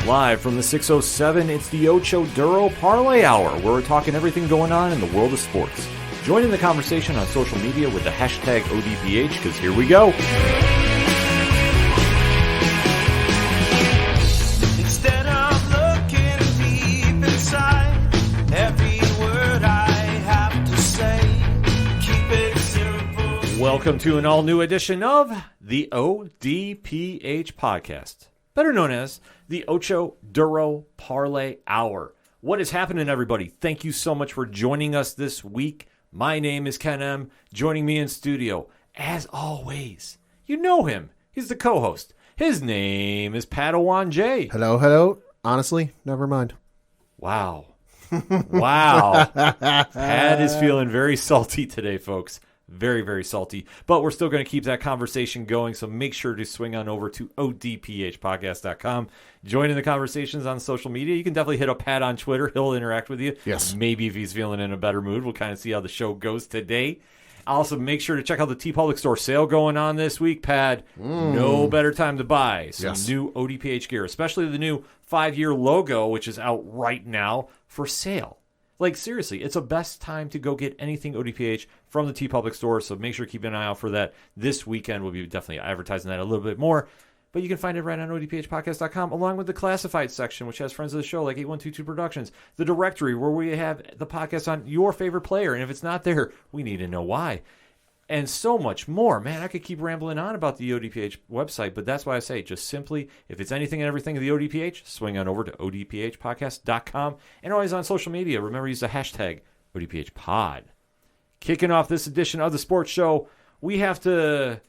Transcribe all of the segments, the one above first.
Live from the 607, it's the Ocho Duro Parlay Hour, where we're talking everything going on in the world of sports. Join in the conversation on social media with the hashtag ODPH, because here we go. Instead of looking deep inside, every word I have to say, keep it simple. Welcome to an all-new edition of the ODPH podcast, better known as the Ocho Duro Parlay Hour. What is happening, everybody? Thank you so much for joining us this week. My name is Ken M. Joining me in studio, as always, you know him. He's the co-host. His name is Padawan J. Hello. Honestly, never mind. Wow. Wow. Pad is feeling very salty today, folks. Very, very salty. But we're still going to keep that conversation going, so make sure to swing on over to ODPHpodcast.com. Join in the conversations on social media. You can definitely hit up Pat on Twitter. He'll interact with you. Yes. Maybe if he's feeling in a better mood. We'll kind of see how the show goes today. Also, make sure to check out the TeePublic Store sale going on this week, Pat. No better time to buy some new ODPH gear, especially the new 5-year logo, which is out right now for sale. Like, seriously, it's the best time to go get anything ODPH from the TeePublic Store, so make sure to keep an eye out for that. This weekend, we'll be definitely advertising that a little bit more, but you can find it right on ODPHpodcast.com, along with the classified section, which has friends of the show like 8122 Productions, the directory where we have the podcast on your favorite player, and if it's not there, we need to know why. And so much more. Man, I could keep rambling on about the ODPH website, but that's why I say just simply, if it's anything and everything of the ODPH, swing on over to ODPHpodcast.com. And always on social media, remember to use the hashtag ODPHpod. Kicking off this edition of the sports show, we have to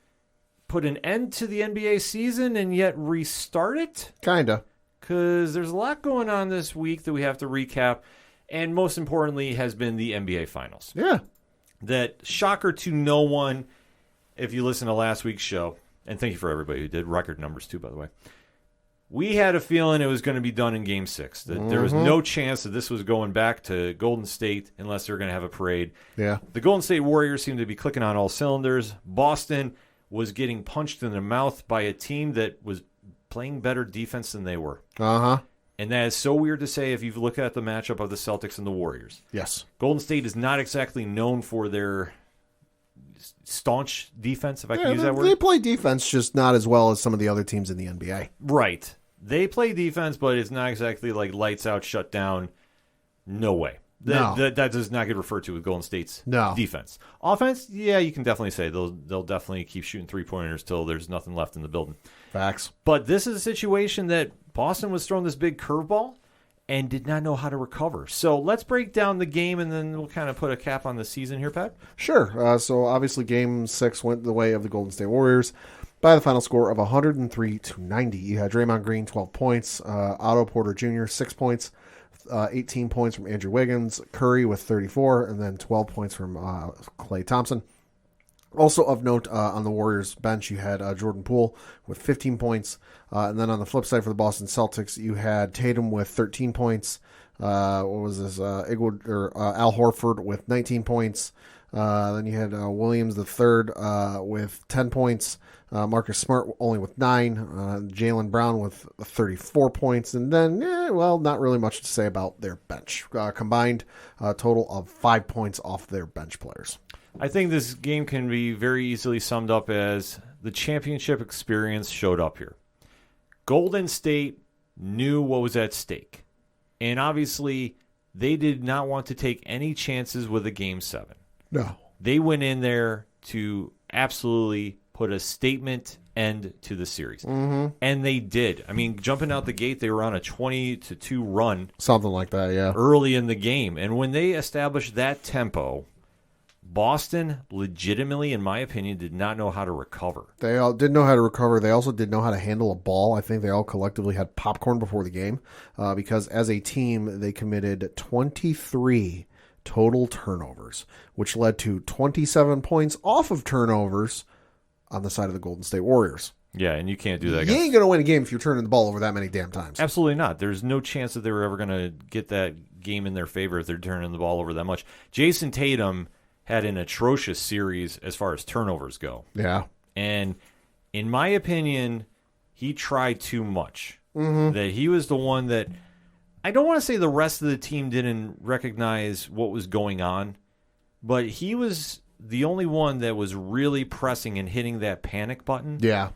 put an end to the NBA season and yet restart it? Kinda. Because there's a lot going on this week that we have to recap, and most importantly has been the NBA Finals. Yeah. That, shocker to no one, if you listen to last week's show, and thank you for everybody who did, record numbers too, by the way, we had a feeling it was going to be done in Game 6, that there was no chance that this was going back to Golden State unless they were going to have a parade. Yeah. The Golden State Warriors seemed to be clicking on all cylinders. Boston was getting punched in the mouth by a team that was playing better defense than they were. Uh-huh. And that is so weird to say if you look at the matchup of the Celtics and the Warriors. Yes. Golden State is not exactly known for their staunch defense, if I can use that word. They play defense, just not as well as some of the other teams in the NBA. Right. They play defense, but it's not exactly like lights out, shut down. No way. That does not get referred to with Golden State's defense. Offense, yeah, you can definitely say they'll definitely keep shooting three-pointers till there's nothing left in the building. Facts. But this is a situation that Boston was throwing this big curveball and did not know how to recover. So let's break down the game, and then we'll kind of put a cap on the season here, Pat. Sure. So obviously Game 6 went the way of the Golden State Warriors by the final score of 103-90. You had Draymond Green, 12 points. Otto Porter Jr., 6 points. 18 points from Andrew Wiggins. Curry with 34, and then 12 points from Klay Thompson. Also of note, on the Warriors bench, you had Jordan Poole with 15 points. And then on the flip side for the Boston Celtics, you had Tatum with 13 points. Al Horford with 19 points. Then you had Williams III with 10 points. Marcus Smart only with 9. Jaylen Brown with 34 points. And then, not really much to say about their bench. Combined total of 5 points off their bench players. I think this game can be very easily summed up as the championship experience showed up here. Golden State knew what was at stake. And obviously, they did not want to take any chances with a Game 7. No. They went in there to absolutely put a statement end to the series. Mm-hmm. And they did. I mean, jumping out the gate, they were on a 20-2 run. Something like that, yeah. Early in the game. And when they established that tempo, Boston legitimately, in my opinion, did not know how to recover. They all didn't know how to recover. They also didn't know how to handle a ball. I think they all collectively had popcorn before the game because as a team, they committed 23 total turnovers, which led to 27 points off of turnovers on the side of the Golden State Warriors. Yeah, and you can't do that. You ain't going to win a game if you're turning the ball over that many damn times. Absolutely not. There's no chance that they were ever going to get that game in their favor if they're turning the ball over that much. Jason Tatum had an atrocious series as far as turnovers go. Yeah. And in my opinion, he tried too much. that he was the one that I don't want to say the rest of the team didn't recognize what was going on, but he was the only one that was really pressing and hitting that panic button. Yeah.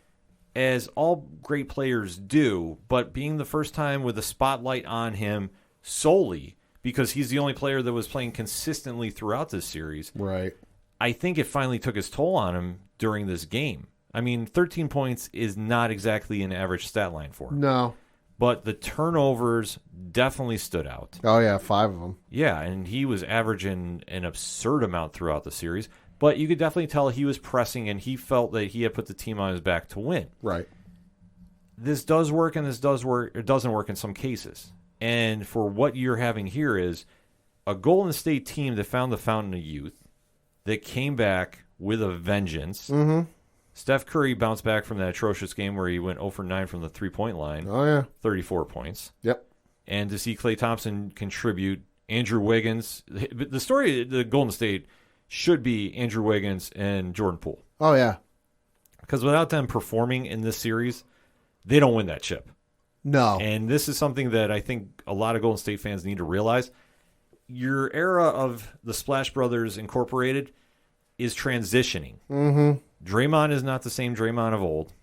As all great players do, but being the first time with a spotlight on him solely because he's the only player that was playing consistently throughout this series. Right. I think it finally took its toll on him during this game. I mean, 13 points is not exactly an average stat line for him. No. But the turnovers definitely stood out. Oh, yeah, 5 of them. Yeah, and he was averaging an absurd amount throughout the series. But you could definitely tell he was pressing, and he felt that he had put the team on his back to win. Right. This does work, and this does work. It doesn't work in some cases. And for what you're having here is a Golden State team that found the fountain of youth, that came back with a vengeance. Mm-hmm. Steph Curry bounced back from that atrocious game where he went 0 for 9 from the three-point line. Oh, yeah. 34 points. Yep. And to see Klay Thompson contribute, Andrew Wiggins. The story of the Golden State should be Andrew Wiggins and Jordan Poole. Oh, yeah. Because without them performing in this series, they don't win that chip. No. And this is something that I think a lot of Golden State fans need to realize. Your era of the Splash Brothers Incorporated is transitioning. Mm-hmm. Draymond is not the same Draymond of old.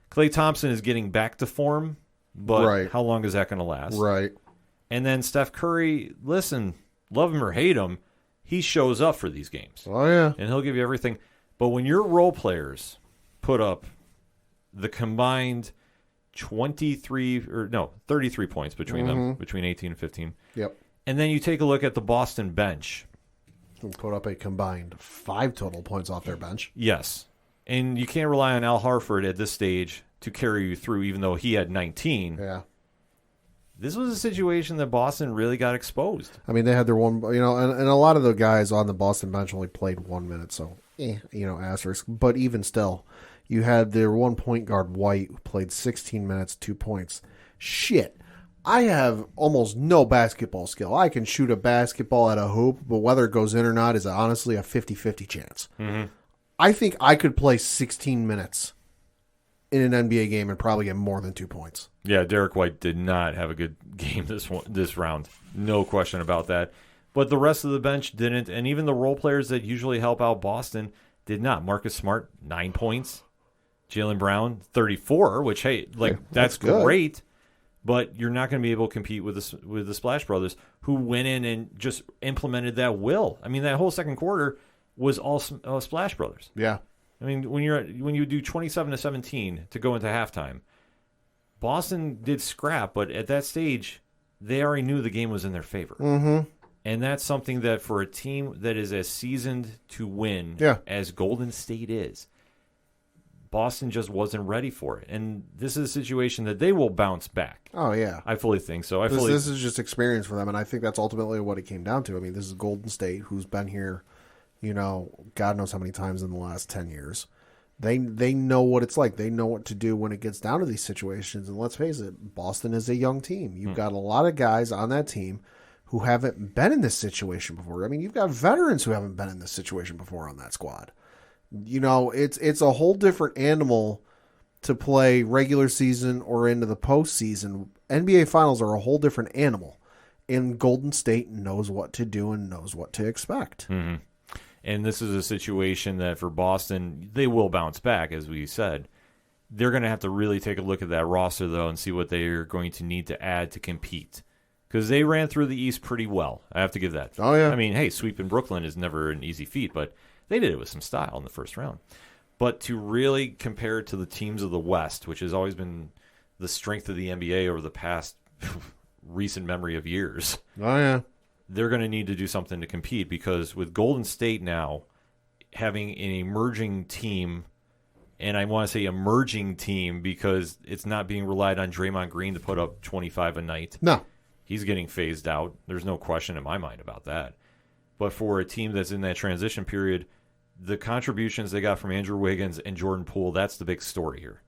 Klay Thompson is getting back to form, but how long is that going to last? Right. And then Steph Curry, listen, love him or hate him, he shows up for these games. Oh, yeah. And he'll give you everything. But when your role players put up the combined 33 points between them, between 18 and 15. Yep. And then you take a look at the Boston bench. We'll put up a combined 5 total points off their bench. Yes. And you can't rely on Al Horford at this stage to carry you through, even though he had 19. Yeah. This was a situation that Boston really got exposed. I mean, they had their one, and a lot of the guys on the Boston bench only played 1 minute, so, asterisk. But even still, you had their one point guard, White, who played 16 minutes, 2 points. Shit. I have almost no basketball skill. I can shoot a basketball at a hoop, but whether it goes in or not is honestly a 50-50 chance. Mm-hmm. I think I could play 16 minutes in an NBA game and probably get more than 2 points. Yeah, Derek White did not have a good game this round. No question about that. But the rest of the bench didn't, and even the role players that usually help out Boston did not. Marcus Smart, 9 points. Jaylen Brown, 34, which, hey, that's great. But you're not going to be able to compete with the Splash Brothers, who went in and just implemented that will. I mean, that whole second quarter was all Splash Brothers. Yeah. I mean, when you do 27-17 to go into halftime, Boston did scrap, but at that stage, they already knew the game was in their favor. Mm-hmm. And that's something that for a team that is as seasoned to win as Golden State is, Boston just wasn't ready for it. And this is a situation that they will bounce back. Oh, yeah. I fully think so. This is just experience for them, and I think that's ultimately what it came down to. I mean, this is Golden State, who's been here, God knows how many times in the last 10 years. They know what it's like. They know what to do when it gets down to these situations. And let's face it, Boston is a young team. You've got a lot of guys on that team who haven't been in this situation before. I mean, you've got veterans who haven't been in this situation before on that squad. It's a whole different animal to play regular season or into the postseason. NBA Finals are a whole different animal, and Golden State knows what to do and knows what to expect. Mm-hmm. And this is a situation that for Boston, they will bounce back, as we said. They're going to have to really take a look at that roster, though, and see what they are going to need to add to compete. Because they ran through the East pretty well. I have to give that. Oh, yeah. I mean, hey, sweeping Brooklyn is never an easy feat, but they did it with some style in the first round. But to really compare it to the teams of the West, which has always been the strength of the NBA over the past recent memory of years. Oh, yeah. They're going to need to do something to compete, because with Golden State now having an emerging team, and I want to say emerging team because it's not being relied on Draymond Green to put up 25 a night. No. He's getting phased out. There's no question in my mind about that. But for a team that's in that transition period, the contributions they got from Andrew Wiggins and Jordan Poole, that's the big story here.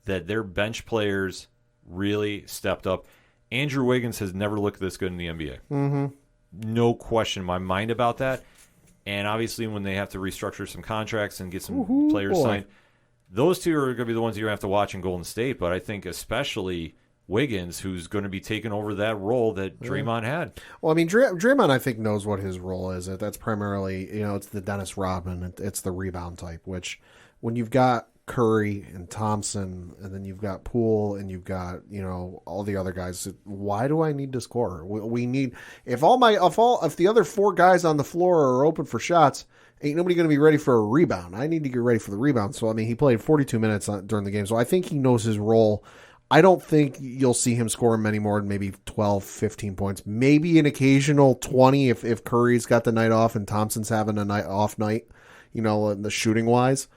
That their bench players really stepped up. Andrew Wiggins has never looked this good in the NBA. Mm-hmm. No question in my mind about that. And obviously when they have to restructure some contracts and get some players signed, those two are going to be the ones you're going to have to watch in Golden State. But I think especially Wiggins, who's going to be taking over that role that Draymond had. Well, I mean, Draymond, I think, knows what his role is. That's primarily, it's the Dennis Rodman. It's the rebound type, which when you've got Curry and Thompson, and then you've got Poole, and you've got, all the other guys, why do I need to score? We need, if the other four guys on the floor are open for shots, ain't nobody going to be ready for a rebound. I need to get ready for the rebound. So, I mean, he played 42 minutes during the game, so I think he knows his role. I don't think you'll see him score many more than maybe 12, 15 points. Maybe an occasional 20 if Curry's got the night off and Thompson's having a off night, the shooting wise.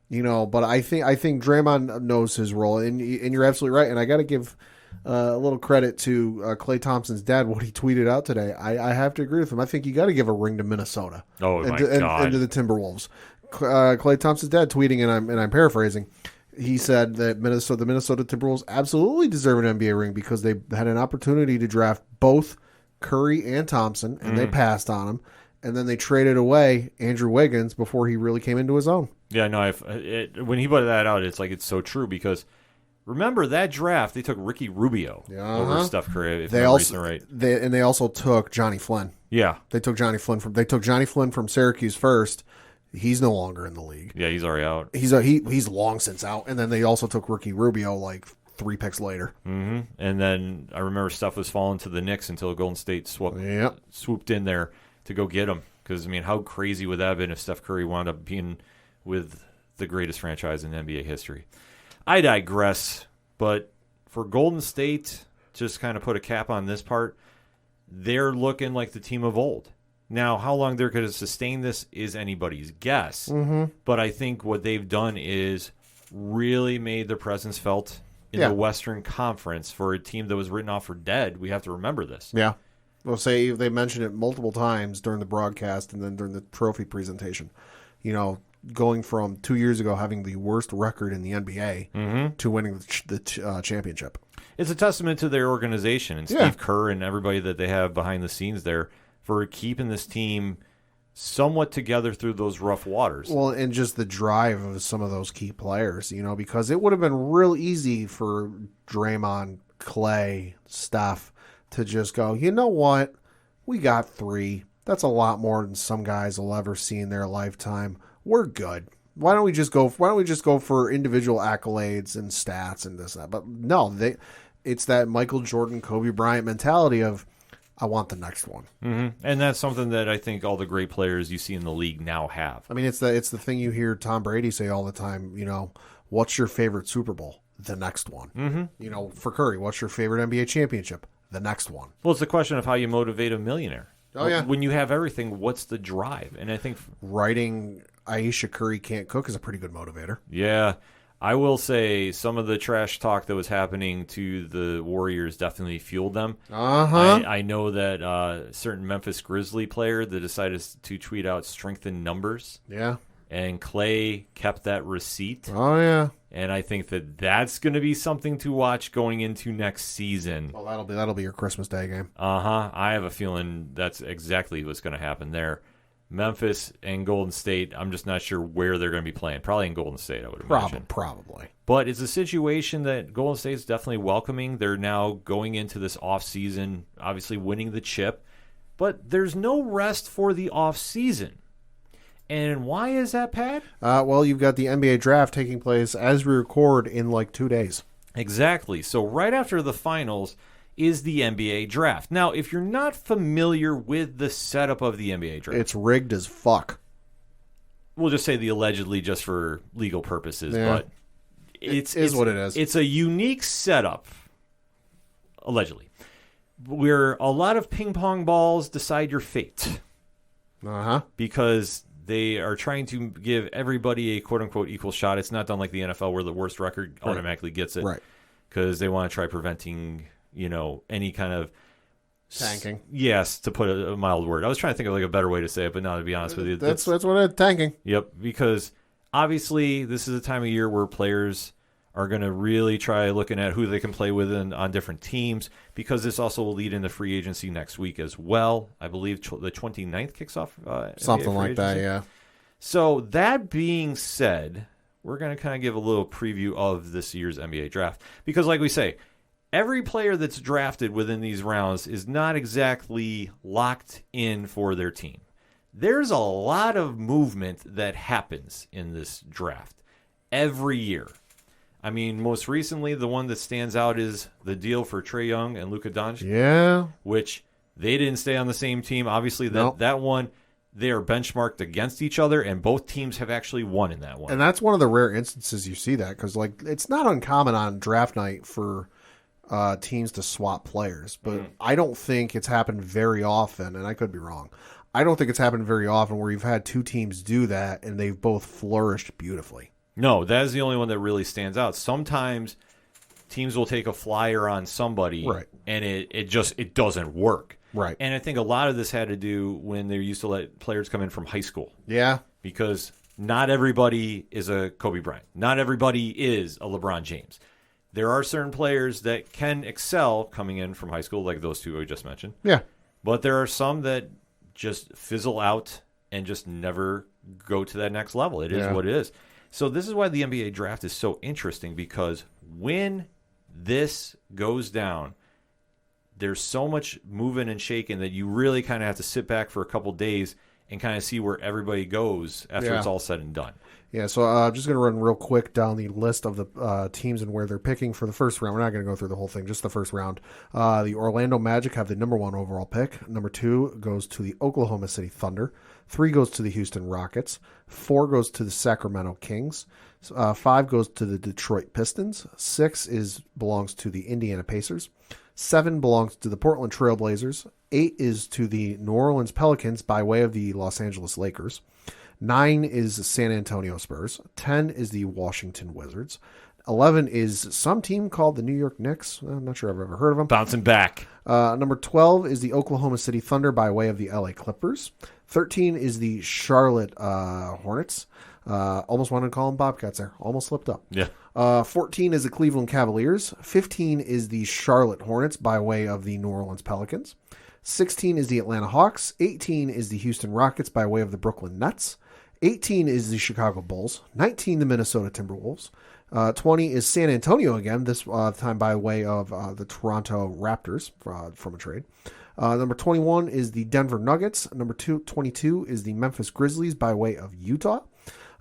But I think Draymond knows his role, and you're absolutely right. And I got to give a little credit to Klay Thompson's dad, what he tweeted out today. I have to agree with him. I think you got to give a ring to Minnesota. Oh, and my God. And to the Timberwolves. Klay Thompson's dad tweeting, and I'm paraphrasing. He said that the Minnesota Timberwolves absolutely deserve an NBA ring because they had an opportunity to draft both Curry and Thompson, and they passed on him. And then they traded away Andrew Wiggins before he really came into his own. Yeah, no, when he put that out, it's so true because remember that draft, they took Ricky Rubio over Steph Curry, if I'm reading right. They also took Johnny Flynn. Yeah. They took Johnny Flynn from Syracuse first. He's no longer in the league. Yeah, he's already out. He's long since out. And then they also took Ricky Rubio like 3 picks later. Mm-hmm. And then I remember Steph was falling to the Knicks until Golden State swooped in there to go get him. Because, I mean, how crazy would that have been if Steph Curry wound up being with the greatest franchise in NBA history? I digress, but for Golden State, just kind of put a cap on this part, they're looking like the team of old. Now, how long they're going to sustain this is anybody's guess. Mm-hmm. But I think what they've done is really made their presence felt in the Western Conference for a team that was written off for dead. We have to remember this. Yeah. Well, say they mentioned it multiple times during the broadcast and then during the trophy presentation. Going from 2 years ago having the worst record in the NBA to winning the championship. It's a testament to their organization and Steve Kerr and everybody that they have behind the scenes there for keeping this team somewhat together through those rough waters. Well, and just the drive of some of those key players, because it would have been real easy for Draymond, Klay, Steph to just go, you know what? We got 3. That's a lot more than some guys will ever see in their lifetime. We're good. Why don't we just go for individual accolades and stats and this and that? But no, it's that Michael Jordan, Kobe Bryant mentality of, I want the next one. Mm-hmm. And that's something that I think all the great players you see in the league now have. I mean, it's the thing you hear Tom Brady say all the time, what's your favorite Super Bowl? The next one. Mm-hmm. For Curry, what's your favorite NBA championship? The next one. Well, it's a question of how you motivate a millionaire. Oh, yeah. When you have everything, what's the drive? And I think writing Aisha Curry Can't Cook is a pretty good motivator. Yeah. I will say some of the trash talk that was happening to the Warriors definitely fueled them. I know that a certain Memphis Grizzly player that decided to tweet out strength in numbers. Yeah. And Klay kept that receipt. Oh, yeah. And I think that that's going to be something to watch going into next season. Well, that'll be your Christmas Day game. I have a feeling that's exactly what's going to happen there. Memphis and Golden State, I'm just not sure where they're going to be playing. Probably in Golden State, I would imagine. Probably. But it's a situation that Golden State's definitely welcoming. They're now going into this offseason, obviously winning the chip. But there's no rest for the offseason. And why is that, Pat? Well, you've got the NBA draft taking place as we record in like 2 days. Exactly. So right after the finals is the NBA draft. Now, if you're not familiar with the setup of the NBA draft, it's rigged as fuck. We'll just say the allegedly just for legal purposes, but it's what it is. It's a unique setup, allegedly, where a lot of ping pong balls decide your fate. Because they are trying to give everybody a quote-unquote equal shot. It's not done like the NFL where the worst record automatically gets it. Right. Because they want to try preventing, any kind of tanking. Yes, to put a mild word. I was trying to think of like a better way to say it, but now to be honest with you, that's what it's tanking. Yep, because obviously this is a time of year where players are going to really try looking at who they can play with on different teams, because this also will lead into free agency next week as well. I believe the 29th kicks off. Something like that, yeah. So that being said, we're going to kind of give a little preview of this year's NBA draft, because like we say, every player that's drafted within these rounds is not exactly locked in for their team. There's a lot of movement that happens in this draft every year. I mean, most recently, the one that stands out is the deal for Trae Young and Luka Doncic. Yeah. Which they didn't stay on the same team. Obviously, that one, they are benchmarked against each other, and both teams have actually won in that one. And that's one of the rare instances you see that, because like it's not uncommon on draft night for teams to swap players, but I don't think it's happened very often, and I could be wrong. I don't think it's happened very often where you've had two teams do that and they've both flourished beautifully. No, that is the only one that really stands out. Sometimes teams will take a flyer on somebody, right, and it doesn't work. Right. And I think a lot of this had to do when they used to let players come in from high school. Yeah. Because not everybody is a Kobe Bryant. Not everybody is a LeBron James. There are certain players that can excel coming in from high school, like those two I just mentioned. Yeah. But there are some that just fizzle out and just never go to that next level. It is what it is. So this is why the NBA draft is so interesting, because when this goes down, there's so much moving and shaking that you really kind of have to sit back for a couple days and kind of see where everybody goes after it's all said and done. Yeah, so I'm just going to run real quick down the list of the teams and where they're picking for the first round. We're not going to go through the whole thing, just the first round. The Orlando Magic have the number 1 overall pick. Number 2 goes to the Oklahoma City Thunder. 3 goes to the Houston Rockets. 4 goes to the Sacramento Kings. 5 goes to the Detroit Pistons. 6 belongs to the Indiana Pacers. 7 belongs to the Portland Trail Blazers. 8 is to the New Orleans Pelicans by way of the Los Angeles Lakers. 9 is San Antonio Spurs. 10 is the Washington Wizards. 11 is some team called the New York Knicks. I'm not sure I've ever heard of them. Bouncing back. Number 12 is the Oklahoma City Thunder by way of the LA Clippers. 13 is the Charlotte Hornets. Almost wanted to call them Bobcats there. Almost slipped up. Yeah. 14 is the Cleveland Cavaliers. 15 is the Charlotte Hornets by way of the New Orleans Pelicans. 16 is the Atlanta Hawks. 18 is the Houston Rockets by way of the Brooklyn Nets. 18 is the Chicago Bulls. 19, the Minnesota Timberwolves. 20 is San Antonio again, this time by way of the Toronto Raptors from a trade. Number 21 is the Denver Nuggets. Number 22 is the Memphis Grizzlies by way of Utah.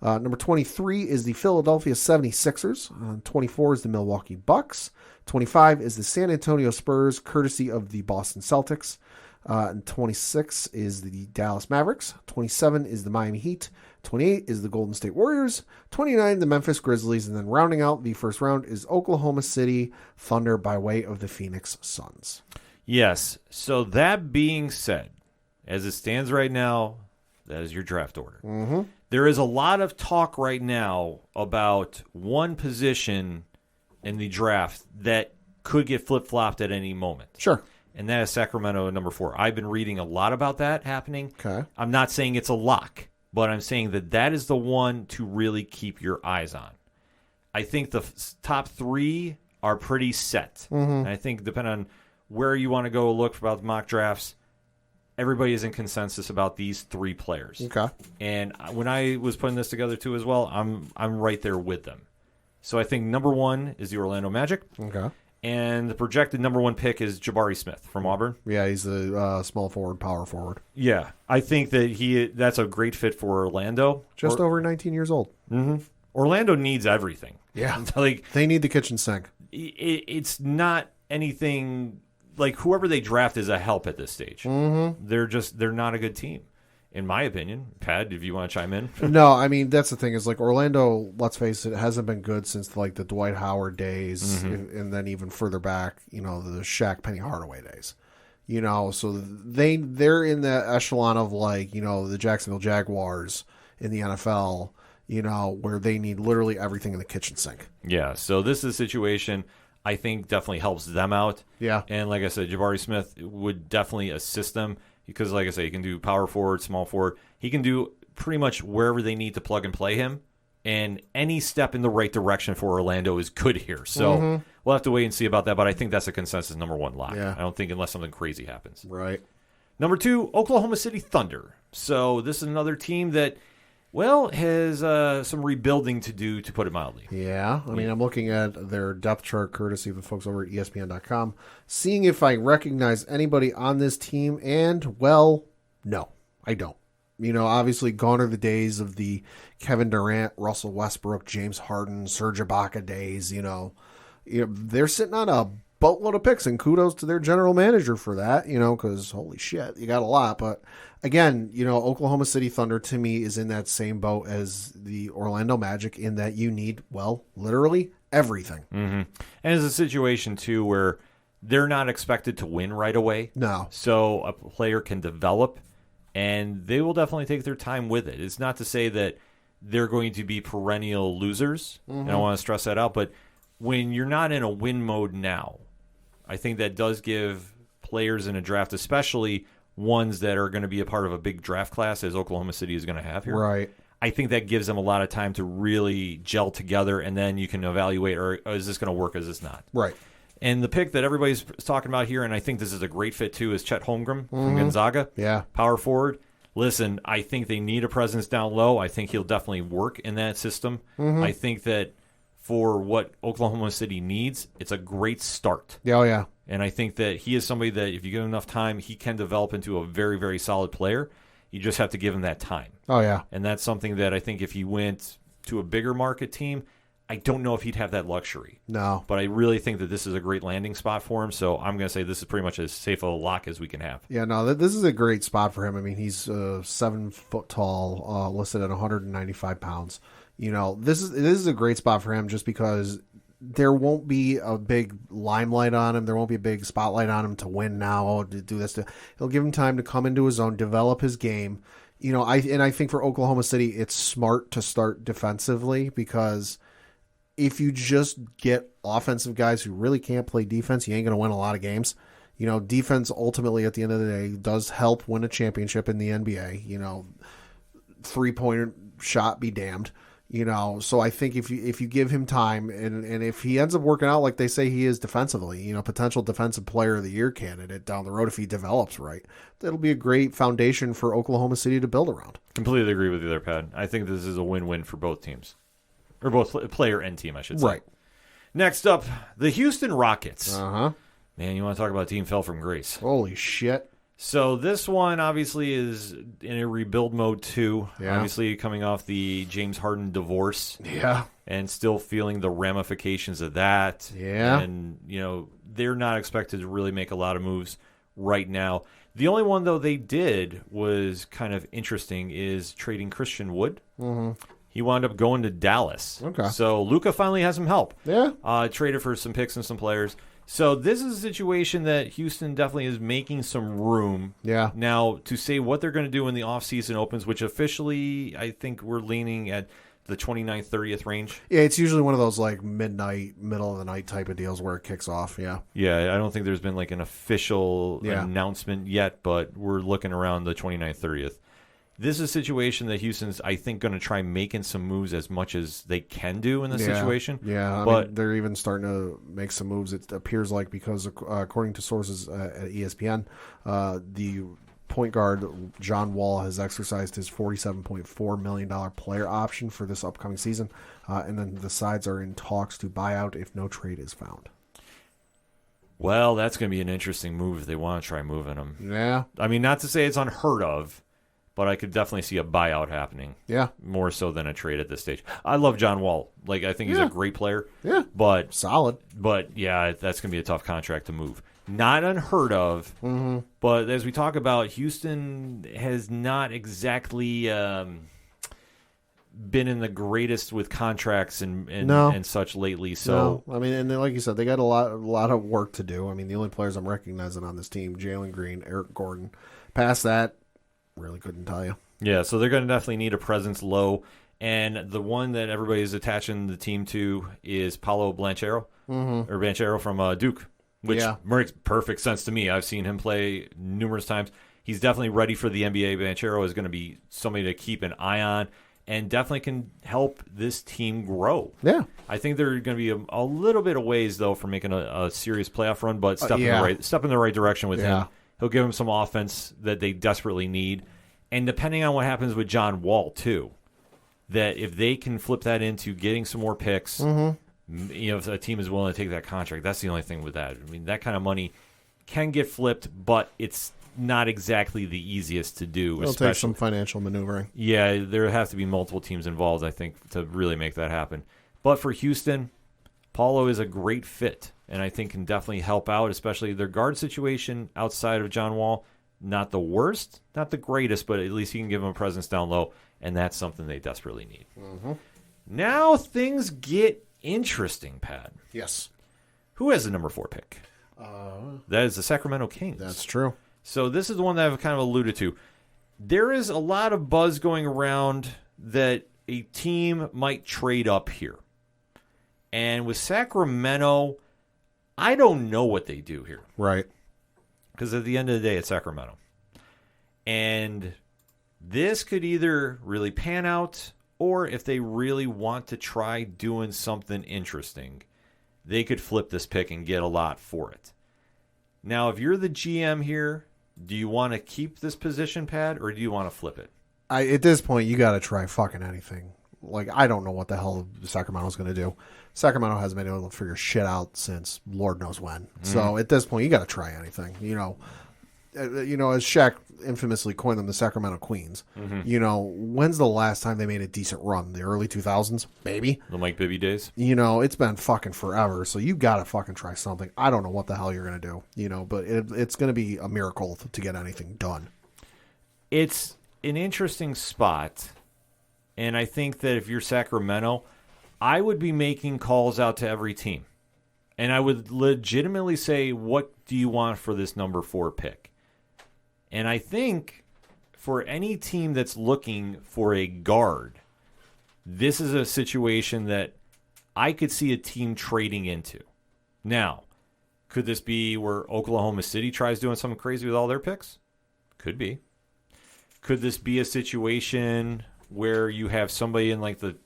Number 23 is the Philadelphia 76ers. 24 is the Milwaukee Bucks. 25 is the San Antonio Spurs, courtesy of the Boston Celtics. And 26 is the Dallas Mavericks. 27 is the Miami Heat. 28 is the Golden State Warriors. 29, the Memphis Grizzlies. And then rounding out the first round is Oklahoma City Thunder by way of the Phoenix Suns. Yes. So that being said, as it stands right now, that is your draft order. Mm-hmm. There is a lot of talk right now about one position in the draft that could get flip-flopped at any moment. Sure. And that is Sacramento at number 4. I've been reading a lot about that happening. Okay. I'm not saying it's a lock, but I'm saying that is the one to really keep your eyes on. I think the top 3 are pretty set. Mm-hmm. And I think depending on where you want to go look about the mock drafts, everybody is in consensus about these 3 players. Okay. And when I was putting this together too as well, I'm right there with them. So I think number 1 is the Orlando Magic. Okay. And the projected number 1 pick is Jabari Smith from Auburn. Yeah, he's the small forward, power forward. Yeah, I think that that's a great fit for Orlando. Just over 19 years old. Mm-hmm. Orlando needs everything. Yeah, like they need the kitchen sink. It's not anything like whoever they draft is a help at this stage. Mm-hmm. They're not a good team, in my opinion. Pat, if you want to chime in. No, I mean that's the thing is like Orlando. Let's face it, hasn't been good since like the Dwight Howard days, and then even further back, the Shaq Penny Hardaway days. So they're in the echelon of like the Jacksonville Jaguars in the NFL. Where they need literally everything in the kitchen sink. Yeah, so this is a situation I think definitely helps them out. Yeah. And like I said, Jabari Smith would definitely assist them because, like I say, he can do power forward, small forward. He can do pretty much wherever they need to plug and play him. And any step in the right direction for Orlando is good here. So we'll have to wait and see about that. But I think that's a consensus number 1 lock. Yeah. I don't think unless something crazy happens. Right. Number 2, Oklahoma City Thunder. So this is another team that Well, has some rebuilding to do, to put it mildly. Yeah, I mean, I'm looking at their depth chart, courtesy of the folks over at ESPN.com, seeing if I recognize anybody on this team, and, well, no, I don't. You know, obviously, gone are the days of the Kevin Durant, Russell Westbrook, James Harden, Serge Ibaka days, you know. They're sitting on a boatload of picks, and kudos to their general manager for that, you know, because holy shit, you got a lot. But again, you know, Oklahoma City Thunder to me is in that same boat as the Orlando Magic in that you need, well, literally everything. Mm-hmm. And it's a situation, too, where they're not expected to win right away. No. So a player can develop, and they will definitely take their time with it. It's not to say that they're going to be perennial losers, and I want to stress that out, but when you're not in a win mode now, I think that does give players in a draft, especially ones that are going to be a part of a big draft class, as Oklahoma City is going to have here. Right. I think that gives them a lot of time to really gel together, and then you can evaluate, or is this going to work, is this not? Right. And the pick that everybody's talking about here, and I think this is a great fit too, is Chet Holmgren from Gonzaga. Yeah. Power forward. Listen, I think they need a presence down low. I think he'll definitely work in that system. I think that for what Oklahoma City needs, it's a great start. Yeah, oh, yeah. And I think that he is somebody that if you give him enough time, he can develop into a very, very solid player. You just have to give him that time. Oh, yeah. And that's something that I think if he went to a bigger market team, I don't know if he'd have that luxury. No. But I really think that this is a great landing spot for him. So I'm going to say this is pretty much as safe a lock as we can have. Yeah, no, this is a great spot for him. I mean, he's 7 foot tall, listed at 195 pounds. You know, this is a great spot for him just because there won't be a big limelight on him. There won't be a big spotlight on him to win now, to do this. He'll give him time to come into his own, develop his game. You know, I think for Oklahoma City, it's smart to start defensively because if you just get offensive guys who really can't play defense, you ain't going to win a lot of games. You know, defense ultimately at the end of the day does help win a championship in the NBA. You know, 3-point shot be damned. You know, so I think if you give him time and if he ends up working out like they say he is defensively, you know, potential defensive player of the year candidate down the road if he develops right, that'll be a great foundation for Oklahoma City to build around. Completely agree with you there, Pat. I think this is a win-win for both teams. Or both player and team, I should say. Right. Next up, the Houston Rockets. Uh-huh. Man, you want to talk about a team fell from grace. Holy shit. So this one obviously is in a rebuild mode too. Yeah. Obviously coming off the James Harden divorce. Yeah. And still feeling the ramifications of that. Yeah. And, you know, they're not expected to really make a lot of moves right now. The only one, though, they did was kind of interesting is trading Christian Wood. Mm-hmm. He wound up going to Dallas. Okay. So Luka finally has some help. Yeah. Traded for some picks and some players. So this is a situation that Houston definitely is making some room. Yeah. Now, to say what they're going to do when the offseason opens, which officially I think we're leaning at the 29th, 30th range. Yeah, it's usually one of those like midnight, middle of the night type of deals where it kicks off. Yeah. Yeah, I don't think there's been like an official announcement yet, but we're looking around the 29th, 30th. This is a situation that Houston's, I think, going to try making some moves as much as they can do in this situation. Yeah, but mean, they're even starting to make some moves, it appears like, because according to sources at ESPN, the point guard John Wall has exercised his $47.4 million player option for this upcoming season, and then the sides are in talks to buy out if no trade is found. Well, that's going to be an interesting move if they want to try moving him. Yeah. I mean, not to say it's unheard of, but I could definitely see a buyout happening. Yeah. More so than a trade at this stage. I love John Wall. Like, I think he's a great player. Yeah. But solid. But, yeah, that's going to be a tough contract to move. Not unheard of, but as we talk about, Houston has not exactly been in the greatest with contracts and such lately. So no. I mean, and like you said, they got a lot of work to do. I mean, the only players I'm recognizing on this team, Jalen Green, Eric Gordon. Past that, really couldn't tell you. Yeah, so they're going to definitely need a presence low. And the one that everybody's attaching the team to is Paolo Banchero, or Banchero from Duke, which makes perfect sense to me. I've seen him play numerous times. He's definitely ready for the NBA. Banchero is going to be somebody to keep an eye on and definitely can help this team grow. Yeah. I think they're going to be a little bit of ways, though, from making a serious playoff run, but step in the right direction with him. He'll give them some offense that they desperately need. And depending on what happens with John Wall, too, that if they can flip that into getting some more picks, if a team is willing to take that contract, that's the only thing with that. I mean, that kind of money can get flipped, but it's not exactly the easiest to do. It'll take some financial maneuvering. Yeah, there have to be multiple teams involved, I think, to really make that happen. But for Houston, Paulo is a great fit, and I think can definitely help out, especially their guard situation outside of John Wall. Not the worst, not the greatest, but at least he can give them a presence down low, and that's something they desperately need. Now things get interesting, Pat. Yes. Who has the number 4 pick? That is the Sacramento Kings. That's true. So this is the one that I've kind of alluded to. There is a lot of buzz going around that a team might trade up here. And with Sacramento, I don't know what they do here. Right. Because at the end of the day, it's Sacramento. And this could either really pan out, or if they really want to try doing something interesting, they could flip this pick and get a lot for it. Now, if you're the GM here, do you want to keep this position, Pat, or do you want to flip it? At this point, you got to try fucking anything. Like, I don't know what the hell Sacramento's going to do. Sacramento hasn't been able to figure shit out since Lord knows when. So at this point, you got to try anything. As Shaq infamously coined them, the Sacramento Queens. When's the last time they made a decent run? The early 2000s, maybe. The Mike Bibby days. It's been fucking forever. So you got to fucking try something. I don't know what the hell you're going to do. But it's going to be a miracle to get anything done. It's an interesting spot. And I think that if you're Sacramento, I would be making calls out to every team. And I would legitimately say, what do you want for this number 4 pick? And I think for any team that's looking for a guard, this is a situation that I could see a team trading into. Now, could this be where Oklahoma City tries doing something crazy with all their picks? Could be. Could this be a situation where you have somebody in like the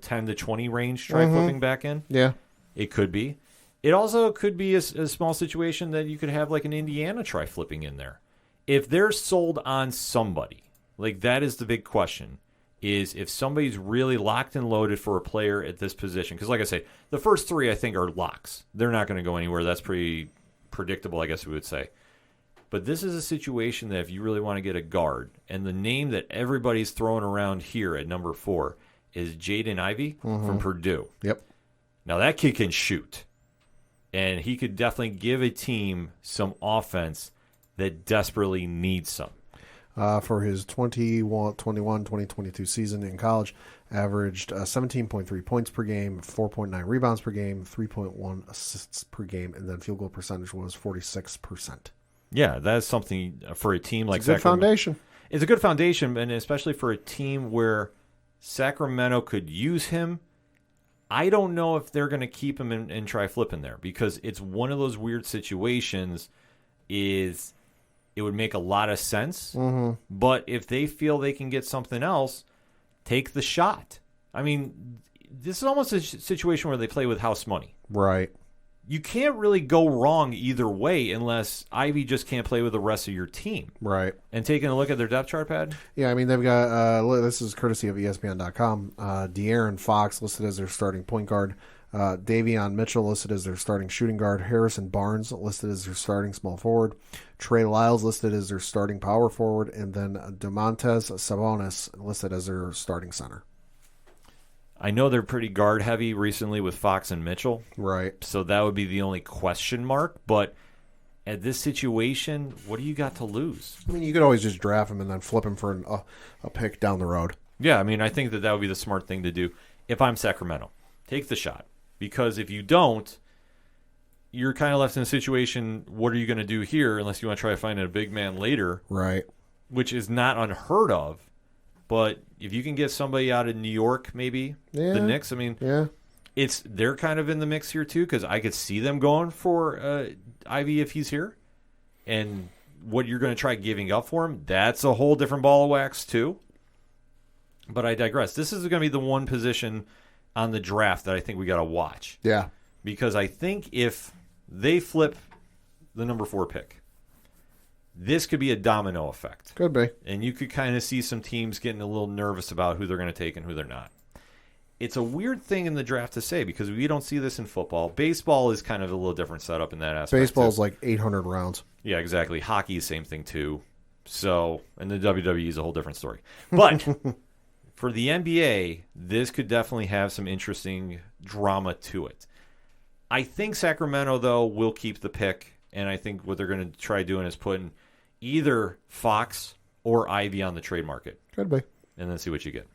10 to 20 range try flipping back in? Yeah. It could be. It also could be a small situation that you could have like an Indiana try flipping in there. If they're sold on somebody, like that is the big question, is if somebody's really locked and loaded for a player at this position. Because like I say, the first 3 I think are locks. They're not going to go anywhere. That's pretty predictable, I guess we would say. But this is a situation that if you really want to get a guard, and the name that everybody's throwing around here at number 4 is Jaden Ivy from Purdue. Yep. Now that kid can shoot. And he could definitely give a team some offense that desperately needs some. For his 2021-2022 season in college, averaged 17.3 points per game, 4.9 rebounds per game, 3.1 assists per game, and then field goal percentage was 46%. Yeah, that's something for a team like Sacramento. It's a good foundation. It's a good foundation, and especially for a team where Sacramento could use him. I don't know if they're going to keep him and try flipping there, because it's one of those weird situations. It would make a lot of sense, but if they feel they can get something else, take the shot. I mean, this is almost a situation where they play with house money. Right. You can't really go wrong either way unless Ivy just can't play with the rest of your team. Right. And taking a look at their depth chart, Pad? Yeah, I mean, they've got, this is courtesy of ESPN.com, De'Aaron Fox listed as their starting point guard, Davion Mitchell listed as their starting shooting guard, Harrison Barnes listed as their starting small forward, Trey Lyles listed as their starting power forward, and then Domantas Sabonis listed as their starting center. I know they're pretty guard heavy recently with Fox and Mitchell. Right. So that would be the only question mark. But at this situation, what do you got to lose? I mean, you could always just draft him and then flip him for a pick down the road. Yeah, I mean, I think that would be the smart thing to do if I'm Sacramento. Take the shot. Because if you don't, you're kind of left in a situation, what are you going to do here unless you want to try to find a big man later? Right. Which is not unheard of. But if you can get somebody out of New York, maybe, the Knicks, I mean, they're kind of in the mix here too, because I could see them going for Ivy if he's here. And what you're going to try giving up for him, that's a whole different ball of wax too. But I digress. This is going to be the one position on the draft that I think we got to watch. Yeah. Because I think if they flip the number 4 pick, this could be a domino effect. Could be. And you could kind of see some teams getting a little nervous about who they're going to take and who they're not. It's a weird thing in the draft to say because we don't see this in football. Baseball is kind of a little different setup in that aspect. Baseball's like 800 rounds. Yeah, exactly. Hockey is the same thing too. So, and the WWE is a whole different story. But for the NBA, this could definitely have some interesting drama to it. I think Sacramento, though, will keep the pick, and I think what they're going to try doing is putting either Fox or Ivy on the trade market. Could be. And then see what you get.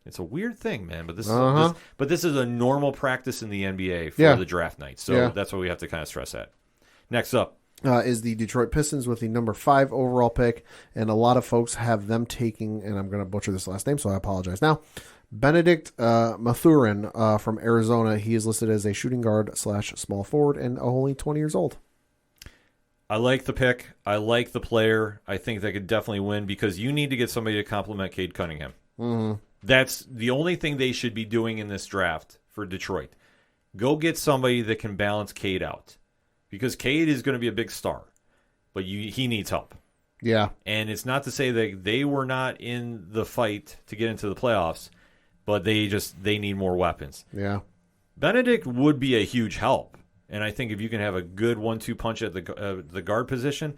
It's a weird thing, man, but this is a normal practice in the NBA for the draft night. So that's what we have to kind of stress at. Next up. Is the Detroit Pistons with the number 5 overall pick, and a lot of folks have them taking, and I'm going to butcher this last name, so I apologize now, Benedict Mathurin from Arizona. He is listed as a shooting guard / small forward and only 20 years old. I like the pick. I like the player. I think they could definitely win because you need to get somebody to complement Cade Cunningham. Mm-hmm. That's the only thing they should be doing in this draft for Detroit. Go get somebody that can balance Cade out. Because Cade is going to be a big star. But he needs help. Yeah. And it's not to say that they were not in the fight to get into the playoffs, but they need more weapons. Yeah. Benedict would be a huge help. And I think if you can have a good 1-2 punch at the guard position,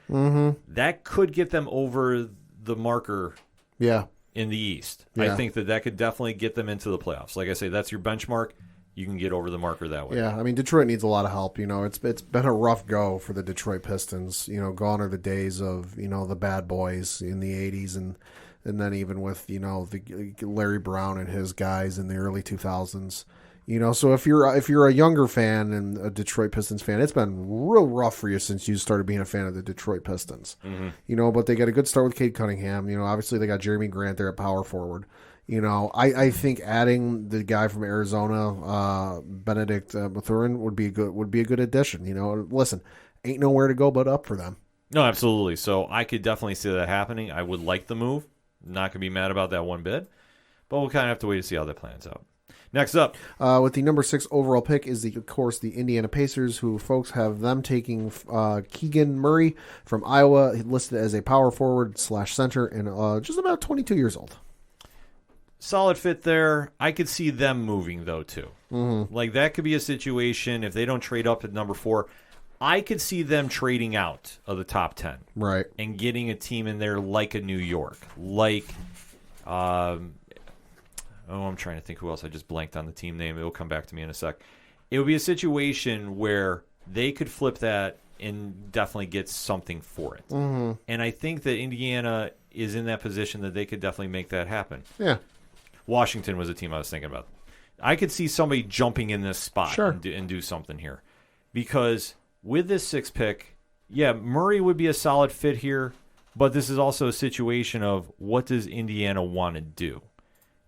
that could get them over the marker in the East. Yeah. I think that could definitely get them into the playoffs. Like I say, that's your benchmark. You can get over the marker that way. Yeah, I mean, Detroit needs a lot of help. You know, it's been a rough go for the Detroit Pistons. You know, gone are the days of, the bad boys in the 80s and then even with, the Larry Brown and his guys in the early 2000s. So if you're a younger fan and a Detroit Pistons fan, it's been real rough for you since you started being a fan of the Detroit Pistons. Mm-hmm. But they got a good start with Cade Cunningham. Obviously they got Jeremy Grant there at power forward. I think adding the guy from Arizona, Benedict Mathurin, would be a good addition. Listen, ain't nowhere to go but up for them. No, absolutely. So I could definitely see that happening. I would like the move. Not gonna be mad about that one bit, but we'll kind of have to wait to see how that plans out. Next up, with the number 6 overall pick is of course the Indiana Pacers, who folks have them taking Keegan Murray from Iowa, listed as a power forward / center, and just about 22 years old. Solid fit there. I could see them moving, though, too. Mm-hmm. Like, that could be a situation, if they don't trade up at number 4, I could see them trading out of the top 10. Right. And getting a team in there like a New York. Like, I'm trying to think who else. I just blanked on the team name. It will come back to me in a sec. It would be a situation where they could flip that and definitely get something for it. Mm-hmm. And I think that Indiana is in that position that they could definitely make that happen. Yeah. Washington was a team I was thinking about. I could see somebody jumping in this spot and do something here. Because with this 6th pick, Murray would be a solid fit here, but this is also a situation of what does Indiana want to do?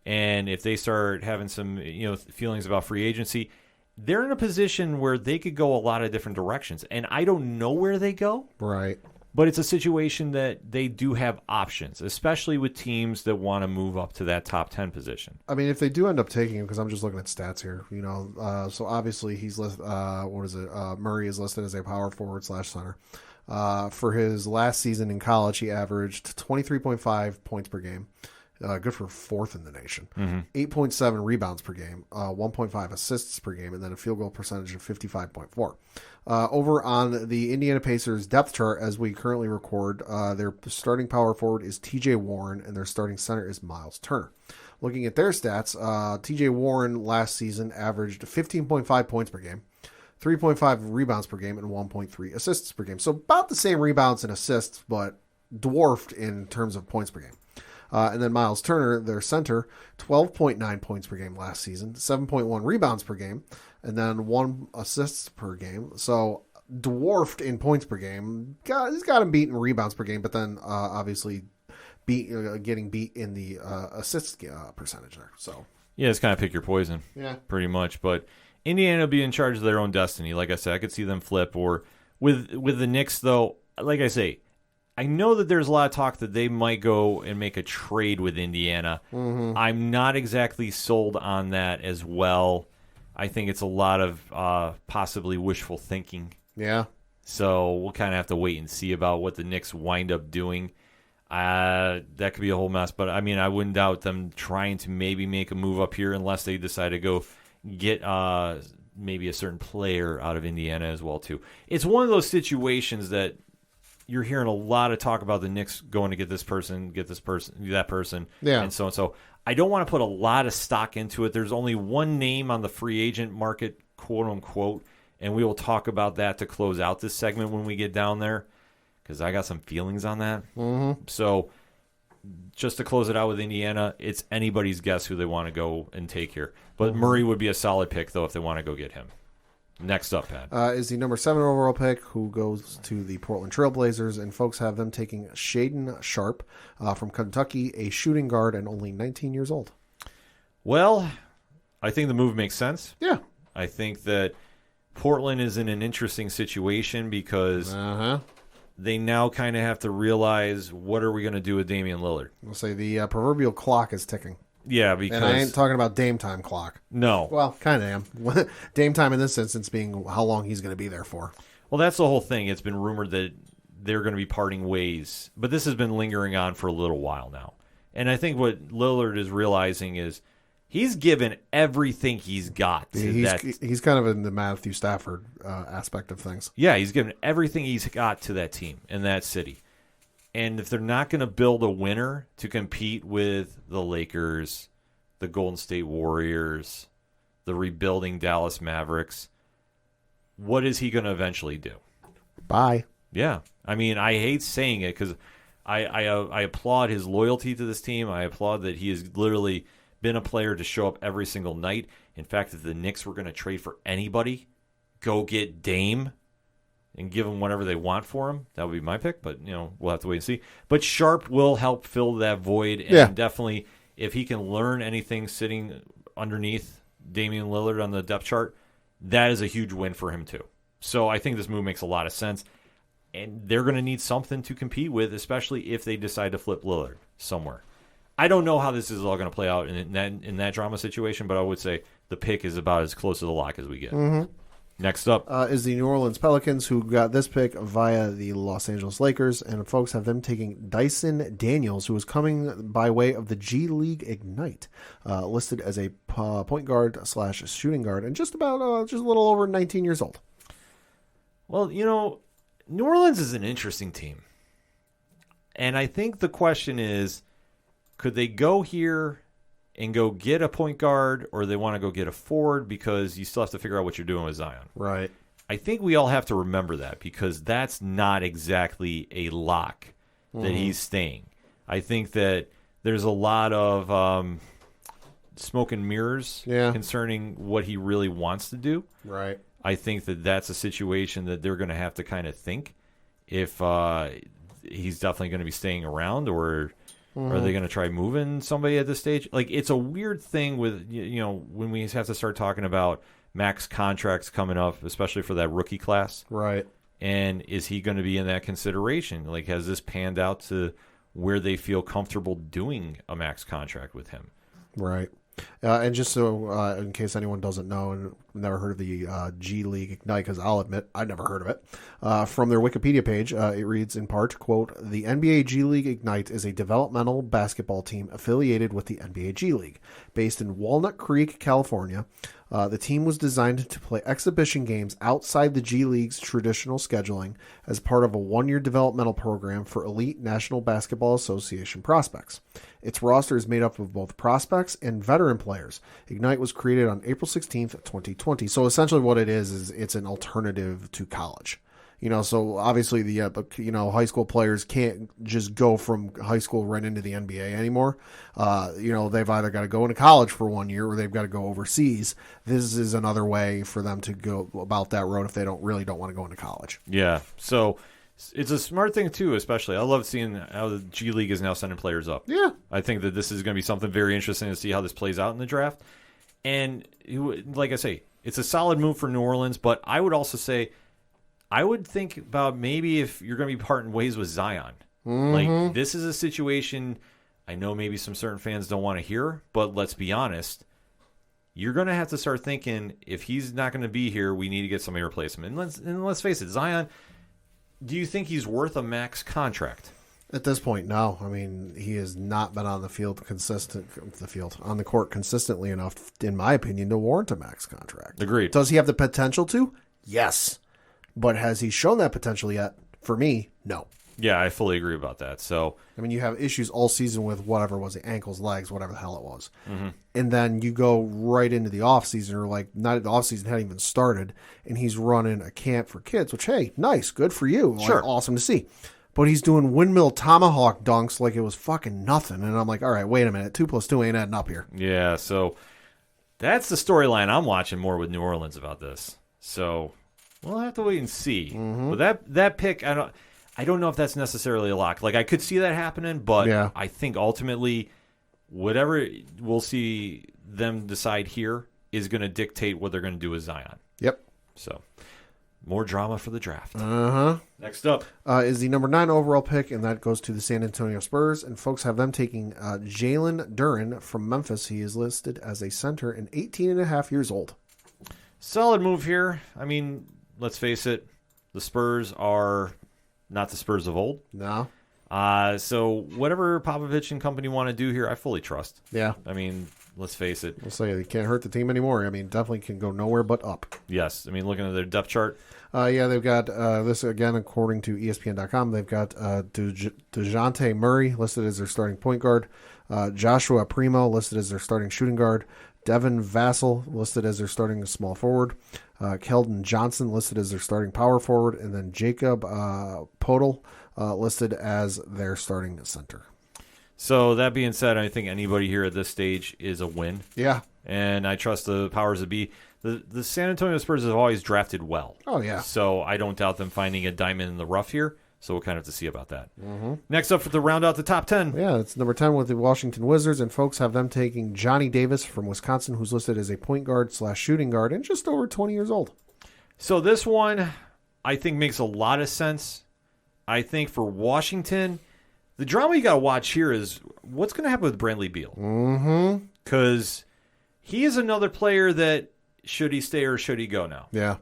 And if they start having some feelings about free agency, they're in a position where they could go a lot of different directions. And I don't know where they go. Right. But it's a situation that they do have options, especially with teams that want to move up to that top 10 position. I mean, if they do end up taking him, because I'm just looking at stats here, so obviously he's listed. Murray is listed as a power forward / center. For his last season in college, he averaged 23.5 points per game. Good for 4th in the nation. 8.7 rebounds per game, 1.5 assists per game, and then a field goal percentage of 55.4. Over on the Indiana Pacers depth chart, as we currently record, their starting power forward is TJ Warren, and their starting center is Miles Turner. Looking at their stats, TJ Warren last season averaged 15.5 points per game, 3.5 rebounds per game, and 1.3 assists per game. So about the same rebounds and assists, but dwarfed in terms of points per game. And then Miles Turner, their center, 12.9 points per game last season, 7.1 rebounds per game, and then 1 assist per game. So dwarfed in points per game. He's got him beat in rebounds per game, but then obviously getting beat in the assist percentage there. So it's kind of pick your poison, pretty much. But Indiana will be in charge of their own destiny. Like I said, I could see them flip. Or with the Knicks, though, like I say, I know that there's a lot of talk that they might go and make a trade with Indiana. Mm-hmm. I'm not exactly sold on that as well. I think it's a lot of possibly wishful thinking. Yeah. So we'll kind of have to wait and see about what the Knicks wind up doing. That could be a whole mess. But, I mean, I wouldn't doubt them trying to maybe make a move up here unless they decide to go get maybe a certain player out of Indiana as well, too. It's one of those situations that you're hearing a lot of talk about the Knicks going to get this person, that person, and so on. So I don't want to put a lot of stock into it. There's only one name on the free agent market, quote unquote, and we will talk about that to close out this segment when we get down there because I got some feelings on that. Mm-hmm. So just to close it out with Indiana, it's anybody's guess who they want to go and take here. But Murray would be a solid pick, though, if they want to go get him. Next up, Pat. Is the number 7 overall pick who goes to the Portland Trailblazers, and folks have them taking Shaedon Sharpe from Kentucky, a shooting guard and only 19 years old. Well, I think the move makes sense. Yeah. I think that Portland is in an interesting situation because they now kind of have to realize what are we going to do with Damian Lillard. We'll say the proverbial clock is ticking. Yeah, because... And I ain't talking about Dame time clock. No. Well, kind of am. Dame time in this instance being how long he's going to be there for. Well, that's the whole thing. It's been rumored that they're going to be parting ways. But this has been lingering on for a little while now. And I think what Lillard is realizing is he's given everything he's got to that. He's kind of in the Matthew Stafford aspect of things. Yeah, he's given everything he's got to that team and that city. And if they're not going to build a winner to compete with the Lakers, the Golden State Warriors, the rebuilding Dallas Mavericks, what is he going to eventually do? Bye. Yeah. I mean, I hate saying it because I applaud his loyalty to this team. I applaud that he has literally been a player to show up every single night. In fact, if the Knicks were going to trade for anybody, go get Dame and give them whatever they want for him. That would be my pick, but we'll have to wait and see. But Sharpe will help fill that void, and definitely if he can learn anything sitting underneath Damian Lillard on the depth chart, that is a huge win for him too. So I think this move makes a lot of sense, and they're going to need something to compete with, especially if they decide to flip Lillard somewhere. I don't know how this is all going to play out in that drama situation, but I would say the pick is about as close to the lock as we get. Mm-hmm. Next up is the New Orleans Pelicans, who got this pick via the Los Angeles Lakers, and folks have them taking Dyson Daniels, who is coming by way of the G League Ignite, listed as a point guard / shooting guard, and just a little over 19 years old. Well, New Orleans is an interesting team, and I think the question is, could they go here and go get a point guard, or they want to go get a forward, because you still have to figure out what you're doing with Zion. Right. I think we all have to remember that, because that's not exactly a lock that he's staying. I think that there's a lot of smoke and mirrors concerning what he really wants to do. Right. I think that that's a situation that they're going to have to kind of think if he's definitely going to be staying around, or are they going to try moving somebody at this stage? Like, it's a weird thing with, when we have to start talking about max contracts coming up, especially for that rookie class. Right. And is he going to be in that consideration? Like, has this panned out to where they feel comfortable doing a max contract with him? Right. And just so, in case anyone doesn't know and never heard of the G League Ignite, because I'll admit I've never heard of it, from their Wikipedia page, it reads in part, quote, "The NBA G League Ignite is a developmental basketball team affiliated with the NBA G League. Based in Walnut Creek, California, the team was designed to play exhibition games outside the G League's traditional scheduling as part of a one-year developmental program for elite National Basketball Association prospects. Its roster is made up of both prospects and veteran players. Ignite was created on April 16th, 2020. So essentially what it is it's an alternative to college. So obviously the high school players can't just go from high school right into the NBA anymore. They've either got to go into college for 1 year or they've got to go overseas. This is another way for them to go about that road if they don't want to go into college. Yeah. So it's a smart thing too, especially. I love seeing how the G League is now sending players up. Yeah. I think that this is going to be something very interesting to see how this plays out in the draft. And like I say, it's a solid move for New Orleans, but I would also say I would think about maybe if you're going to be parting ways with Zion. Like, this is a situation I know maybe some certain fans don't want to hear, but let's be honest. You're going to have to start thinking, if he's not going to be here, we need to get somebody to replace him. And let's face it, Zion, do you think he's worth a max contract? At this point, no. I mean, he has not been on the court consistently enough, in my opinion, to warrant a max contract. Agreed. Does he have the potential to? Yes. But has he shown that potential yet? For me, no. Yeah, I fully agree about that. So, I mean, you have issues all season with whatever was it, ankles, legs, whatever the hell it was. Mm-hmm. And then you go right into the offseason, or like not the offseason hadn't even started, and he's running a camp for kids, which, hey, nice, good for you. Like, sure. Awesome to see. But he's doing windmill tomahawk dunks like it was fucking nothing. And I'm like, all right, wait a minute. 2 + 2 ain't adding up here. Yeah, so that's the storyline I'm watching more with New Orleans about this. So we'll have to wait and see. Mm-hmm. But that pick, I don't know if that's necessarily a lock. Like, I could see that happening, but yeah. I think ultimately whatever we'll see them decide here is going to dictate what they're going to do with Zion. Yep. So more drama for the draft. Uh-huh. Next up is the number 9 overall pick, and that goes to the San Antonio Spurs. And folks have them taking Jalen Duren from Memphis. He is listed as a center and 18 and a half years old. Solid move here. I mean, let's face it, the Spurs are not the Spurs of old. No. So whatever Popovich and company want to do here, I fully trust. Yeah. I mean, let's face it. We'll say they can't hurt the team anymore. I mean, definitely can go nowhere but up. Yes. I mean, looking at their depth chart. Yeah, they've got this, again, according to ESPN.com, they've got DeJounte Murray listed as their starting point guard, Joshua Primo listed as their starting shooting guard, Devin Vassell listed as their starting small forward, Keldon Johnson listed as their starting power forward, and then Jacob Podal listed as their starting center. So that being said, I think anybody here at this stage is a win. Yeah. And I trust the powers that be. The San Antonio Spurs have always drafted well. Oh, yeah. So I don't doubt them finding a diamond in the rough here. So we'll kind of have to see about that. Mm-hmm. Next up, for the round out the top 10. Yeah, it's number 10 with the Washington Wizards, and folks have them taking Johnny Davis from Wisconsin, who's listed as a point guard / shooting guard and just over 20 years old. So this one, I think, makes a lot of sense. I think for Washington, the drama you got to watch here is what's going to happen with Brantley Beal. Mm-hmm. Because he is another player that, should he stay or should he go now? Yeah.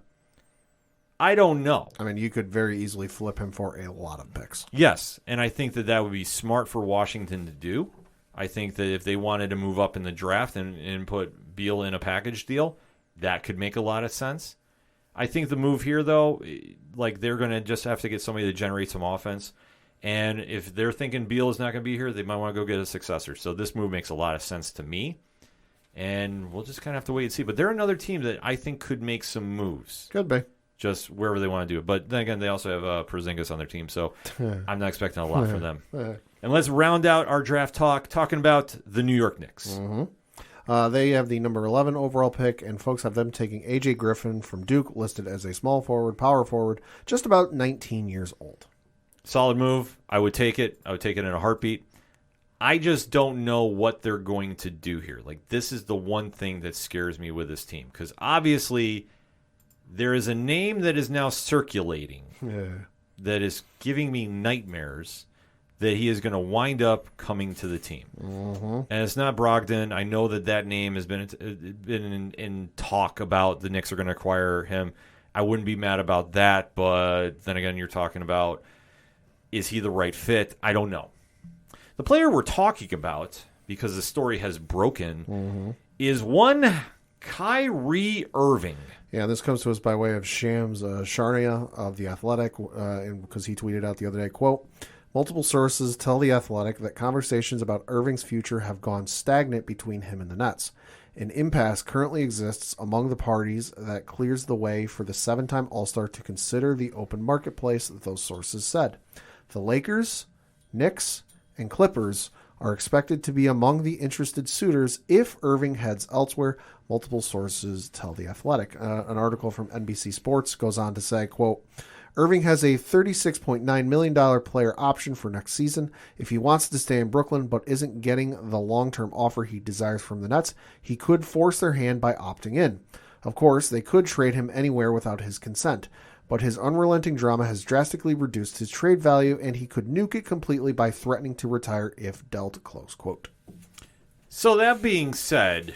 I don't know. I mean, you could very easily flip him for a lot of picks. Yes, and I think that would be smart for Washington to do. I think that if they wanted to move up in the draft and put Beal in a package deal, that could make a lot of sense. I think the move here, though, like they're going to just have to get somebody to generate some offense. And if they're thinking Beal is not going to be here, they might want to go get a successor. So this move makes a lot of sense to me. And we'll just kind of have to wait and see. But they're another team that I think could make some moves. Could be. Just wherever they want to do it. But then again, they also have Porzingis on their team, so I'm not expecting a lot from them. And let's round out our draft talking about the New York Knicks. Mm-hmm. They have the number 11 overall pick, and folks have them taking A.J. Griffin from Duke, listed as a small forward, power forward, just about 19 years old. Solid move. I would take it. I would take it in a heartbeat. I just don't know what they're going to do here. Like, this is the one thing that scares me with this team, because obviously there is a name that is now circulating that is giving me nightmares that he is going to wind up coming to the team. Mm-hmm. And it's not Brogdon. I know that name has been in talk about the Knicks are going to acquire him. I wouldn't be mad about that, but then again, you're talking about, is he the right fit? I don't know. The player we're talking about, because the story has broken, is one Kyrie Irving. Yeah, this comes to us by way of Shams Charania of The Athletic, because he tweeted out the other day, quote, multiple sources tell The Athletic that conversations about Irving's future have gone stagnant between him and the Nets. An impasse currently exists among the parties that clears the way for the 7-time All-Star to consider the open marketplace, those sources said. The Lakers, Knicks, and Clippers are expected to be among the interested suitors if Irving heads elsewhere, multiple sources tell The Athletic. An article from NBC Sports goes on to say, quote, Irving has a $36.9 million player option for next season. If he wants to stay in Brooklyn but isn't getting the long-term offer he desires from the Nets, he could force their hand by opting in. Of course, they could trade him anywhere without his consent, but his unrelenting drama has drastically reduced his trade value, and he could nuke it completely by threatening to retire if dealt, close quote. So that being said,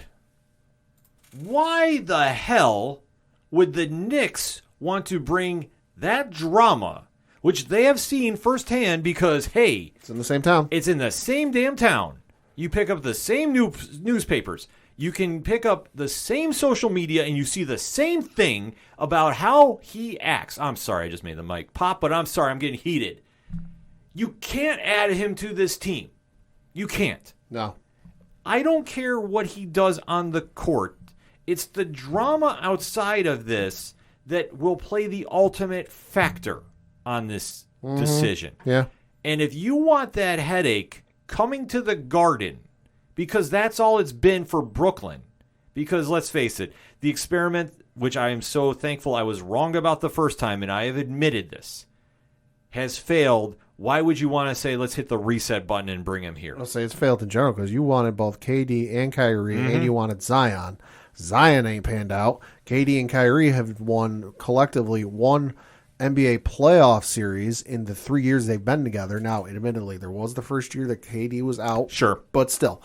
why the hell would the Knicks want to bring that drama which they have seen firsthand because, hey, It's in the same town. it's in the same damn town. You pick up the same newspapers. You can pick up the same social media, and you see the same thing about how he acts. I'm sorry, I just made the mic pop, but I'm sorry, I'm getting heated. You can't add him to this team. You can't. No. I don't care what he does on the court. It's the drama outside of this that will play the ultimate factor on this decision. Yeah. And if you want that headache coming to the Garden, because that's all it's been for Brooklyn, because let's face it, the experiment, which I am so thankful I was wrong about the first time, and I have admitted this, has failed. Why would you want to say, let's hit the reset button and bring him here? I'll say it's failed in general because you wanted both KD and Kyrie, and you wanted Zion. Zion ain't panned out. KD and Kyrie have won collectively one NBA playoff series in the 3 years they've been together. Now, admittedly, there was the first year that KD was out. Sure. But still,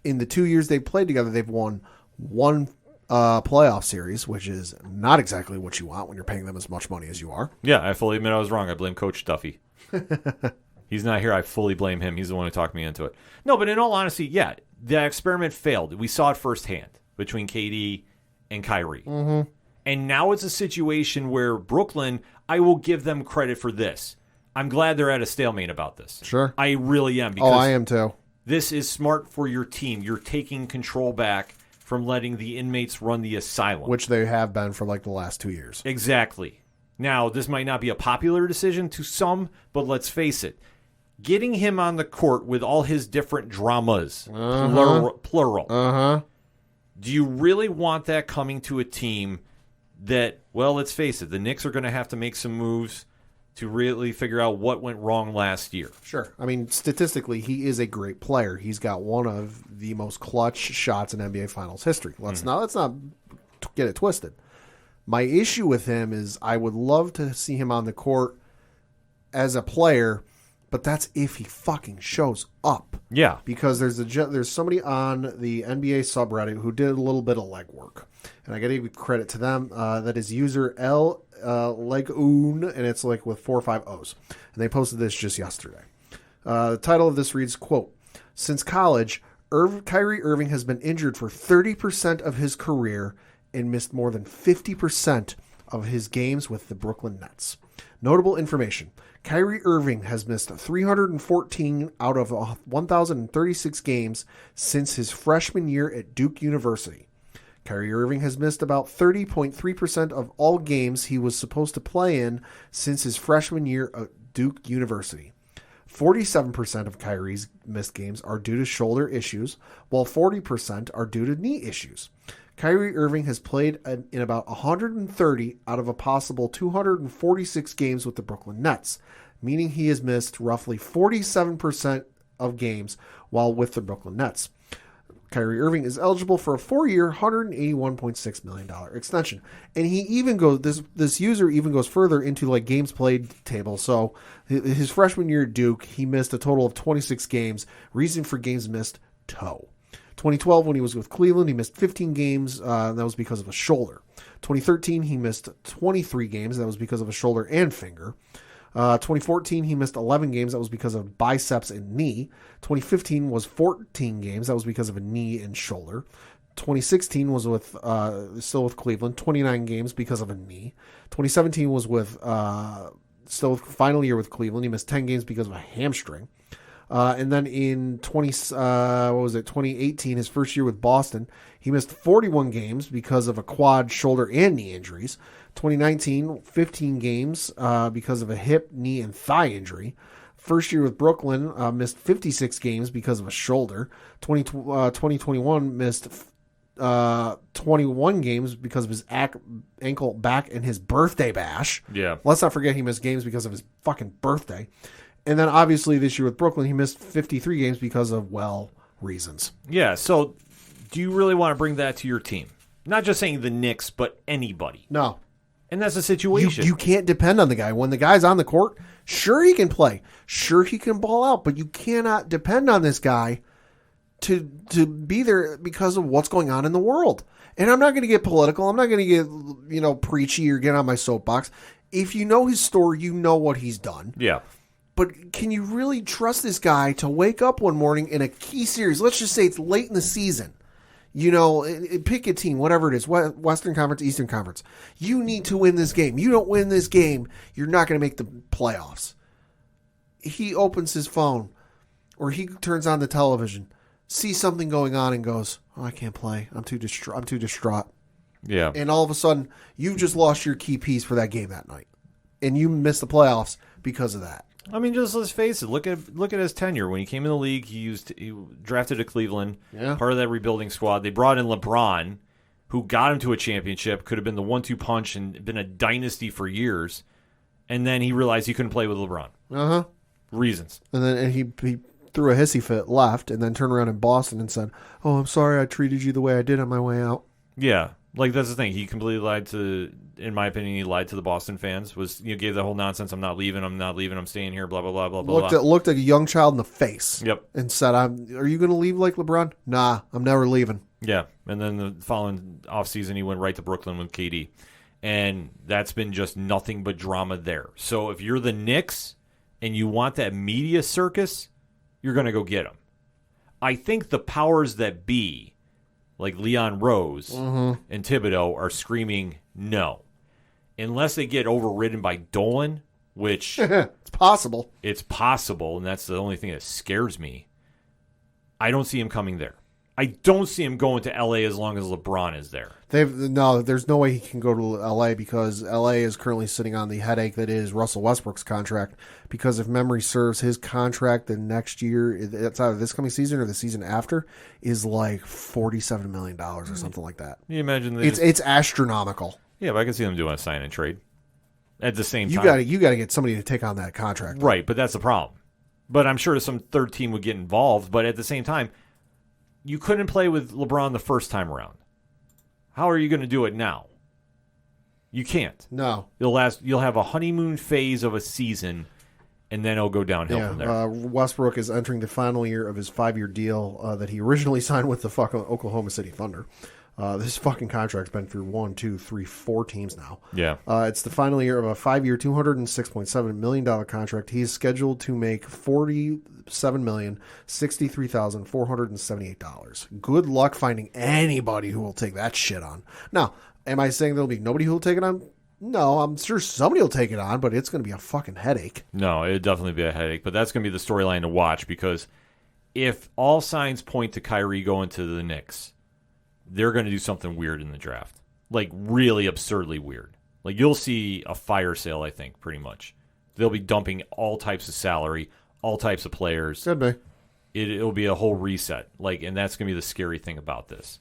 in the 2 years they played together, they've won one playoff series, which is not exactly what you want when you're paying them as much money as you are. Yeah, I fully admit I was wrong. I blame Coach Duffy. He's not here. I fully blame him. He's the one who talked me into it. No, but in all honesty, yeah, the experiment failed. We saw it firsthand between KD and Kyrie. Mm-hmm. And now it's a situation where Brooklyn, I will give them credit for this. I'm glad they're at a stalemate about this. Sure. I really am. Because I am too. this is smart for your team. You're taking control back from letting the inmates run the asylum. Which they have been for like the last 2 years. Exactly. Now, this might not be a popular decision to some, but let's face it. Getting him on the court with all his different dramas, plural. Do you really want that coming to a team that, well, let's face it, the Knicks are going to have to make some moves to really figure out what went wrong last year? Sure. I mean, statistically, he is a great player. He's got one of the most clutch shots in NBA Finals history. Let's not get it twisted. My issue with him is I would love to see him on the court as a player, but that's if he fucking shows up. Yeah. Because there's somebody on the NBA subreddit who did a little bit of legwork, and I got to give credit to them. That is user Legoon, and it's like with 4 or 5 O's, and they posted this just yesterday. The title of this reads, quote, "Since college, Kyrie Irving has been injured for 30% of his career and missed more than 50% of his games with the Brooklyn Nets. Notable information. Kyrie Irving has missed 314 out of 1,036 games since his freshman year at Duke University. Kyrie Irving has missed about 30.3% of all games he was supposed to play in since his freshman year at Duke University. 47% of Kyrie's missed games are due to shoulder issues, while 40% are due to knee issues. Kyrie Irving has played in about 130 out of a possible 246 games with the Brooklyn Nets, meaning he has missed roughly 47% of games while with the Brooklyn Nets. Kyrie Irving is eligible for a 4-year, $181.6 million extension." And he even goes, this user even goes further into like games played table. So his freshman year at Duke, he missed a total of 26 games. Reason for games missed, toe. 2012, when he was with Cleveland, he missed 15 games. That was because of a shoulder. 2013, he missed 23 games. That was because of a shoulder and finger. 2014, he missed 11 games. That was because of biceps and knee. 2015 was 14 games. That was because of a knee and shoulder. 2016 was still with Cleveland. 29 games because of a knee. 2017 was still final year with Cleveland. He missed 10 games because of a hamstring. And then in 2018, his first year with Boston, he missed 41 games because of a quad, shoulder, and knee injuries. 2019, 15 games because of a hip, knee, and thigh injury. First year with Brooklyn, missed 56 games because of a shoulder. 2021 missed 21 games because of his ankle, back, and his birthday bash. Yeah. Let's not forget he missed games because of his fucking birthday. And then obviously this year with Brooklyn, he missed 53 games because of, well, reasons. Yeah, so do you really want to bring that to your team? Not just saying the Knicks, but anybody. No. And that's the situation. You can't depend on the guy. When the guy's on the court, sure he can play. Sure he can ball out. But you cannot depend on this guy to be there because of what's going on in the world. And I'm not going to get political. I'm not going to get, preachy or get on my soapbox. If you know his story, you know what he's done. Yeah. But can you really trust this guy to wake up one morning in a key series? Let's just say it's late in the season. You know, pick a team, whatever it is, Western Conference, Eastern Conference. You need to win this game. You don't win this game, you're not going to make the playoffs. He opens his phone or he turns on the television, sees something going on and goes, "Oh, I can't play. I'm too distraught." Yeah. And all of a sudden, you've just lost your key piece for that game that night. And you missed the playoffs because of that. I mean, just let's face it. Look at his tenure. When he came in the league, he drafted to Cleveland, part of that rebuilding squad. They brought in LeBron, who got him to a championship, could have been the 1-2 punch and been a dynasty for years. And then he realized he couldn't play with LeBron. Reasons. And then he threw a hissy fit, left, and then turned around in Boston and said, "Oh, I'm sorry I treated you the way I did on my way out." Yeah. Like, that's the thing. He completely lied to, in my opinion, he lied to the Boston fans. Gave the whole nonsense, I'm not leaving, I'm staying here, blah, blah, blah, blah, blah. Looked at a young child in the face. Yep. And said, "Are you going to leave like LeBron?" "Nah, I'm never leaving." Yeah. And then the following offseason, he went right to Brooklyn with KD. And that's been just nothing but drama there. So if you're the Knicks and you want that media circus, you're going to go get him. I think the powers that be, like Leon Rose and Thibodeau, are screaming no. Unless they get overridden by Dolan, which... It's possible. It's possible, and that's the only thing that scares me. I don't see him coming there. I don't see him going to L.A. as long as LeBron is there. There's no way he can go to L.A. because L.A. is currently sitting on the headache that is Russell Westbrook's contract. Because if memory serves, his contract the next year, it's either this coming season or the season after, is like $47 million or something like that. Can you imagine it's astronomical. Yeah, but I can see them doing a sign and trade at the same time. You got to get somebody to take on that contract, right? But that's the problem. But I'm sure some third team would get involved. But at the same time, you couldn't play with LeBron the first time around. How are you going to do it now? You can't. No. You'll have a honeymoon phase of a season, and then it'll go downhill from there. Westbrook is entering the final year of his 5-year deal that he originally signed with the fucking Oklahoma City Thunder. This fucking contract's been through 4 teams now. Yeah. It's the final year of a 5-year, $206.7 million contract. He is scheduled to make $47,063,478. Good luck finding anybody who will take that shit on. Now, am I saying there'll be nobody who will take it on? No, I'm sure somebody will take it on, but it's going to be a fucking headache. No, it'd definitely be a headache, but that's going to be the storyline to watch, because if all signs point to Kyrie going to the Knicks, they're going to do something weird in the draft. Like, really absurdly weird. Like, you'll see a fire sale, I think, pretty much. They'll be dumping all types of salary, all types of players. Could be. It'll be a whole reset. Like, and that's going to be the scary thing about this.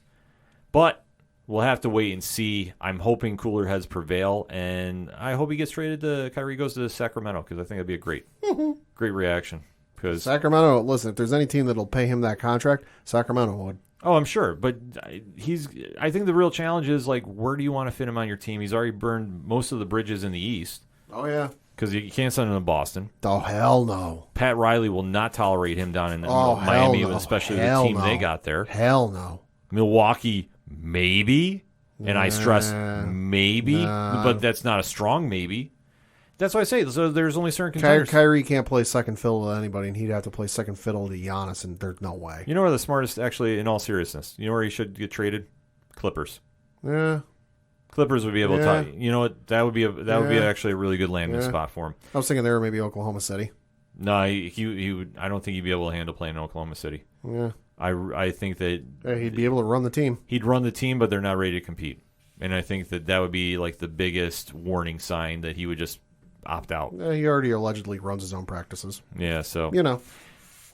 But we'll have to wait and see. I'm hoping cooler heads prevail, and I hope he gets traded to Kyrie goes to Sacramento, because I think that'd be a great reaction. Because Sacramento, listen, if there's any team that'll pay him that contract, Sacramento would. Oh, I'm sure, but I think the real challenge is, like, where do you want to fit him on your team? He's already burned most of the bridges in the East. Oh, yeah. Because you can't send him to Boston. Oh, hell no. Pat Riley will not tolerate him down in Miami, especially the team they got there. Hell no. Milwaukee, maybe, and I stress maybe, but that's not a strong maybe. That's why I say so. There's only certain contenders. Kyrie can't play second fiddle to anybody, and he'd have to play second fiddle to Giannis, and there's no way. You know where the smartest, actually, in all seriousness, you know where he should get traded? Clippers. Yeah. Clippers would be able to tie. You know what? That would be actually a really good landing spot for him. I was thinking there maybe Oklahoma City. No, he would. I don't think he'd be able to handle playing in Oklahoma City. Yeah. I think that he'd be able to run the team. He'd run the team, but they're not ready to compete. And I think that would be like the biggest warning sign that he would just opt out. He already allegedly runs his own practices. Yeah, so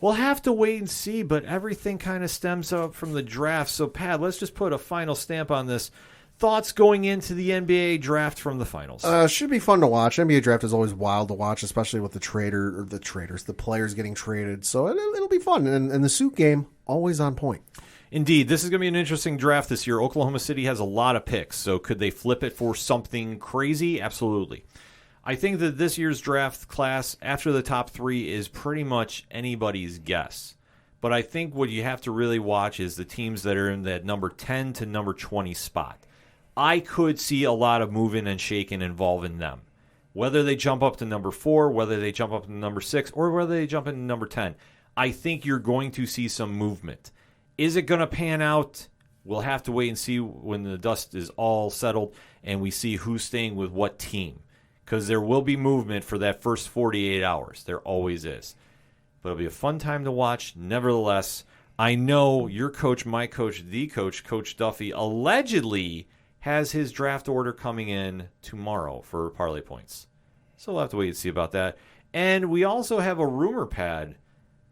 we'll have to wait and see. But everything kind of stems up from the draft. So Pat, let's just put a final stamp on this. Thoughts going into the NBA draft from the finals? Should be fun to watch. NBA draft is always wild to watch, especially with the players getting traded. So it'll be fun. And the suit game, always on point. Indeed. This is going to be an interesting draft this year. Oklahoma City has a lot of picks. So could they flip it for something crazy? Absolutely. I think that this year's draft class, after the top 3, is pretty much anybody's guess. But I think what you have to really watch is the teams that are in that number 10 to number 20 spot. I could see a lot of moving and shaking involving them. whether they jump up to number 4, whether they jump up to number 6, or whether they jump into number 10. I think you're going to see some movement. Is it going to pan out? We'll have to wait and see when the dust is all settled and we see who's staying with what team. Because there will be movement for that first 48 hours. There always is. But it'll be a fun time to watch. Nevertheless, I know your coach, my coach, the coach, Coach Duffy, allegedly has his draft order coming in tomorrow for parlay points. So we'll have to wait and see about that. And we also have a rumor pad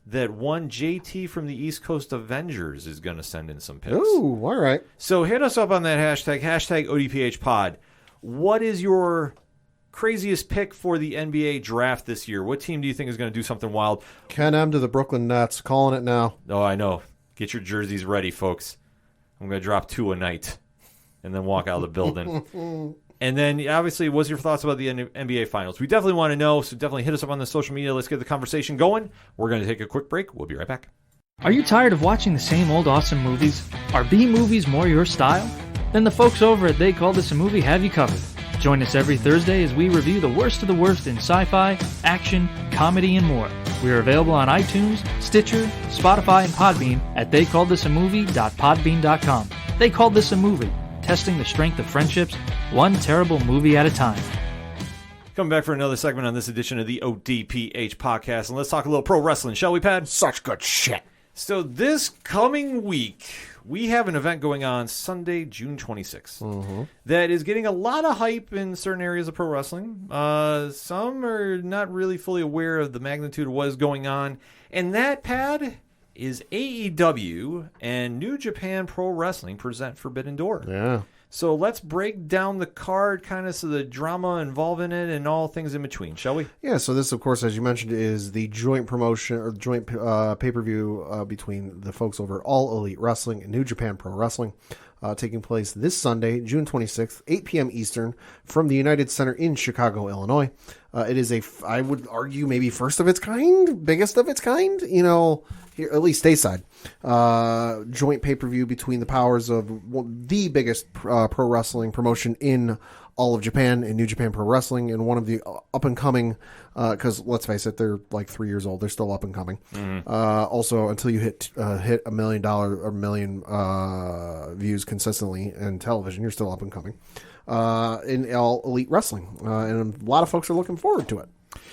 that one JT from the East Coast Avengers is going to send in some picks. Ooh, all right. So hit us up on that hashtag ODPH pod. What is your craziest pick for the NBA draft this year? What team do you think is going to do something wild? Ken M to the Brooklyn Nets. Calling it now. Oh, I know. Get your jerseys ready, folks. I'm going to drop 2 a night and then walk out of the building. And then, obviously, what's your thoughts about the NBA Finals? We definitely want to know, so definitely hit us up on the social media. Let's get the conversation going. We're going to take a quick break. We'll be right back. Are you tired of watching the same old awesome movies? Are B movies more your style? Then the folks over at They Call This a Movie have you covered. Join us every Thursday as we review the worst of the worst in sci-fi, action, comedy, and more. We are available on iTunes, Stitcher, Spotify, and Podbean at theycalledthisamovie.podbean.com. They Called This a Movie, testing the strength of friendships, one terrible movie at a time. Coming back for another segment on this edition of the ODPH podcast, and let's talk a little pro wrestling, shall we, Pad? Such good shit. So this coming week, we have an event going on Sunday, June 26th, that is getting a lot of hype in certain areas of pro wrestling. Some are not really fully aware of the magnitude of what is going on, and that, Pad, is AEW and New Japan Pro Wrestling present Forbidden Door. Yeah. So let's break down the card, kind of so the drama involved in it and all things in between, shall we? Yeah, so this, of course, as you mentioned, is the joint promotion or joint pay-per-view between the folks over at All Elite Wrestling and New Japan Pro Wrestling, taking place this Sunday, June 26th, 8 p.m. Eastern, from the United Center in Chicago, Illinois. It is I would argue, maybe first of its kind, biggest of its kind, here, at least stateside. Joint pay-per-view between the powers of the biggest pro wrestling promotion in all of Japan and New Japan Pro Wrestling, and one of the up-and-coming, because let's face it, they're like 3 years old. They're still up-and-coming. Also, until you hit $1 million or million views consistently in television, you're still up-and-coming. In All Elite Wrestling. And a lot of folks are looking forward to it.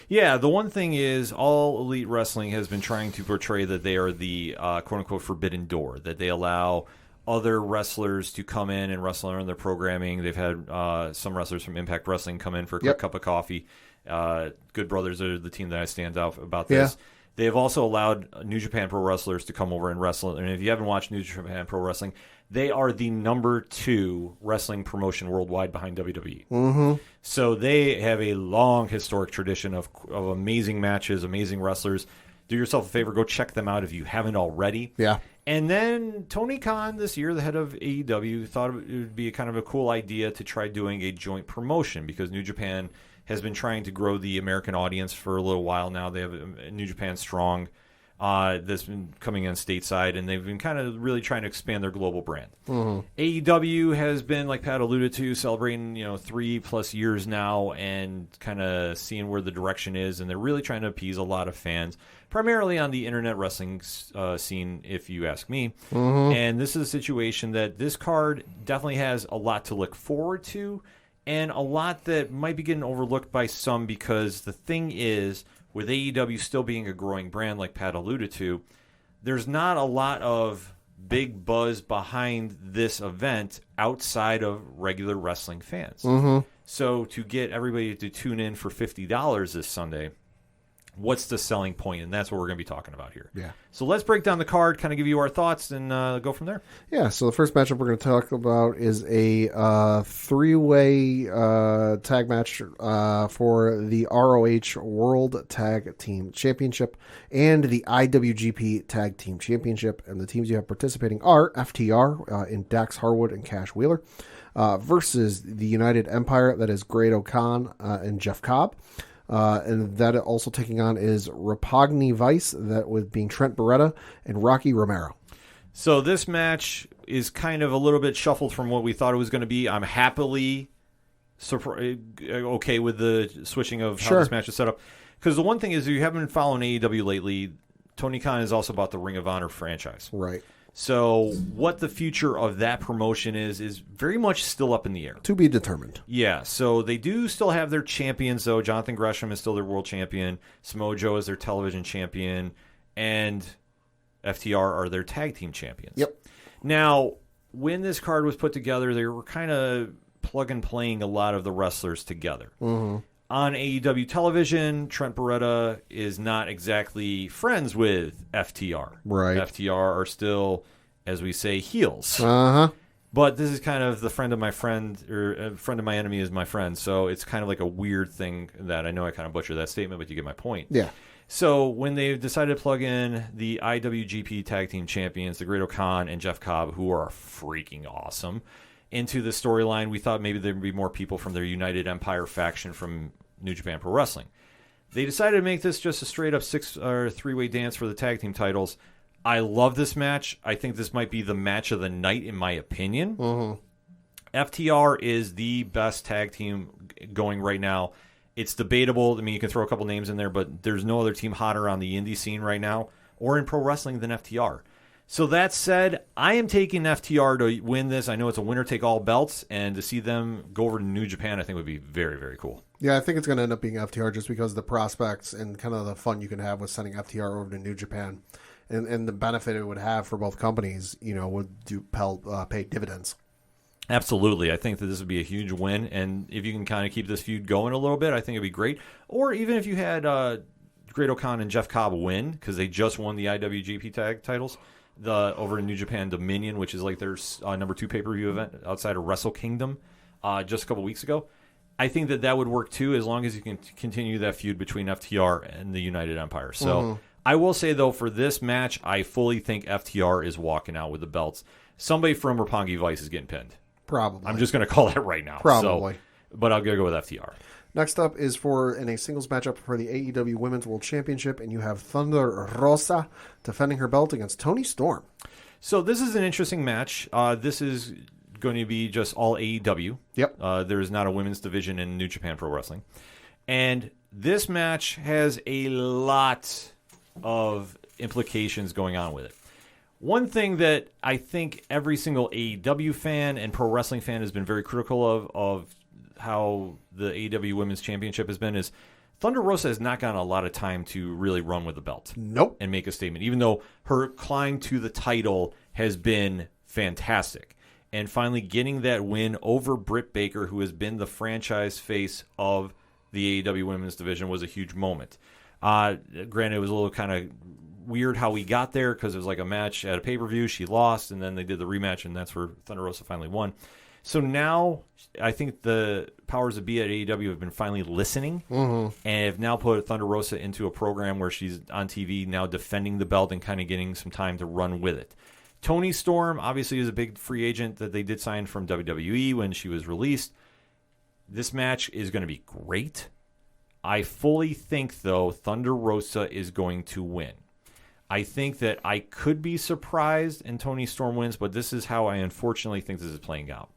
Yeah, the one thing is All Elite Wrestling has been trying to portray that they are the quote-unquote forbidden door, that they allow other wrestlers to come in and wrestle on their programming. They've had some wrestlers from Impact Wrestling come in for a quick cup of coffee. Good Brothers are the team that I stand out about this. Yeah. They have also allowed New Japan Pro wrestlers to come over and wrestle. And if you haven't watched New Japan Pro Wrestling, they are the number 2 wrestling promotion worldwide behind WWE. So they have a long historic tradition of amazing matches, amazing wrestlers. Do yourself a favor, go check them out if you haven't already. Yeah. And then Tony Khan this year, the head of AEW, thought it would be kind of a cool idea to try doing a joint promotion because New Japan has been trying to grow the American audience for a little while now. They have New Japan Strong that's been coming in stateside, and they've been kind of really trying to expand their global brand. AEW has been, like Pat alluded to, celebrating 3+ years now and kind of seeing where the direction is, and they're really trying to appease a lot of fans, primarily on the internet wrestling scene, if you ask me. And this is a situation that this card definitely has a lot to look forward to, and a lot that might be getting overlooked by some because the thing is, with AEW still being a growing brand, like Pat alluded to, there's not a lot of big buzz behind this event outside of regular wrestling fans. So to get everybody to tune in for $50 this Sunday, what's the selling point? And that's what we're going to be talking about here. Yeah. So let's break down the card, kind of give you our thoughts, and go from there. Yeah, so the first matchup we're going to talk about is a 3-way tag match for the ROH World Tag Team Championship and the IWGP Tag Team Championship. And the teams you have participating are FTR in Dax Harwood and Cash Wheeler versus the United Empire, that is Great O'Khan and Jeff Cobb. And that also taking on is Rapagni Vice, that with being Trent Beretta and Rocky Romero. So this match is kind of a little bit shuffled from what we thought it was going to be. I'm happily okay with the switching of how Sure. this match is set up. Because the one thing is, if you haven't been following AEW lately, Tony Khan is also about the Ring of Honor franchise. Right. So what the future of that promotion is very much still up in the air. To be determined. Yeah, so they do still have their champions, though. Jonathan Gresham is still their world champion. Samoa Joe is their television champion. And FTR are their tag team champions. Yep. Now, when this card was put together, they were kind of plug and playing a lot of the wrestlers together. Mm-hmm. On AEW television, Trent Beretta is not exactly friends with FTR. Right. FTR are still, as we say, heels. Uh-huh. But this is kind of the friend of my friend, or a friend of my enemy is my friend. So it's kind of like a weird thing that I know I kind of butchered that statement, but you get my point. Yeah. So when they decided to plug in the IWGP Tag Team Champions, the Great O'Khan and Jeff Cobb, who are freaking awesome, into the storyline, we thought maybe there would be more people from their United Empire faction from New Japan Pro Wrestling. They decided to make this just a straight-up three-way dance for the tag team titles. I love this match. I think this might be the match of the night, in my opinion. Mm-hmm. FTR is the best tag team going right now. It's debatable. I mean, you can throw a couple names in there, but there's no other team hotter on the indie scene right now or in pro wrestling than FTR. So that said, I am taking FTR to win this. I know it's a winner-take-all belts, and to see them go over to New Japan I think would be very, very cool. Yeah, I think it's going to end up being FTR just because of the prospects and kind of the fun you can have with sending FTR over to New Japan. And the benefit it would have for both companies, would pay dividends. Absolutely. I think that this would be a huge win, and if you can kind of keep this feud going a little bit, I think it'd be great. Or even if you had Great O'Khan and Jeff Cobb win, because they just won the IWGP tag titles, over in New Japan Dominion, which is like their number 2 pay-per-view event outside of Wrestle Kingdom just a couple weeks ago. I think that would work too, as long as you can continue that feud between FTR and the United Empire. So I will say, though, for this match, I fully think FTR is walking out with the belts. Somebody from Roppongi Vice is getting pinned. Probably. I'm just going to call that right now. Probably. But I'll go with FTR. Next up is in a singles matchup for the AEW Women's World Championship, and you have Thunder Rosa defending her belt against Toni Storm. So this is an interesting match. This is going to be just all AEW. Yep. There is not a women's division in New Japan Pro Wrestling. And this match has a lot of implications going on with it. One thing that I think every single AEW fan and pro wrestling fan has been very critical of how the AEW Women's Championship has been is Thunder Rosa has not gotten a lot of time to really run with the belt. Nope. And make a statement, even though her climb to the title has been fantastic. And finally getting that win over Britt Baker, who has been the franchise face of the AEW Women's Division, was a huge moment. Granted, it was a little kind of weird how we got there because it was like a match at a pay-per-view. She lost, and then they did the rematch, and that's where Thunder Rosa finally won. So now I think the powers that be at AEW have been finally listening and have now put Thunder Rosa into a program where she's on TV now defending the belt and kind of getting some time to run with it. Toni Storm obviously is a big free agent that they did sign from WWE when she was released. This match is going to be great. I fully think, though, Thunder Rosa is going to win. I think that I could be surprised and Toni Storm wins, but this is how I unfortunately think this is playing out.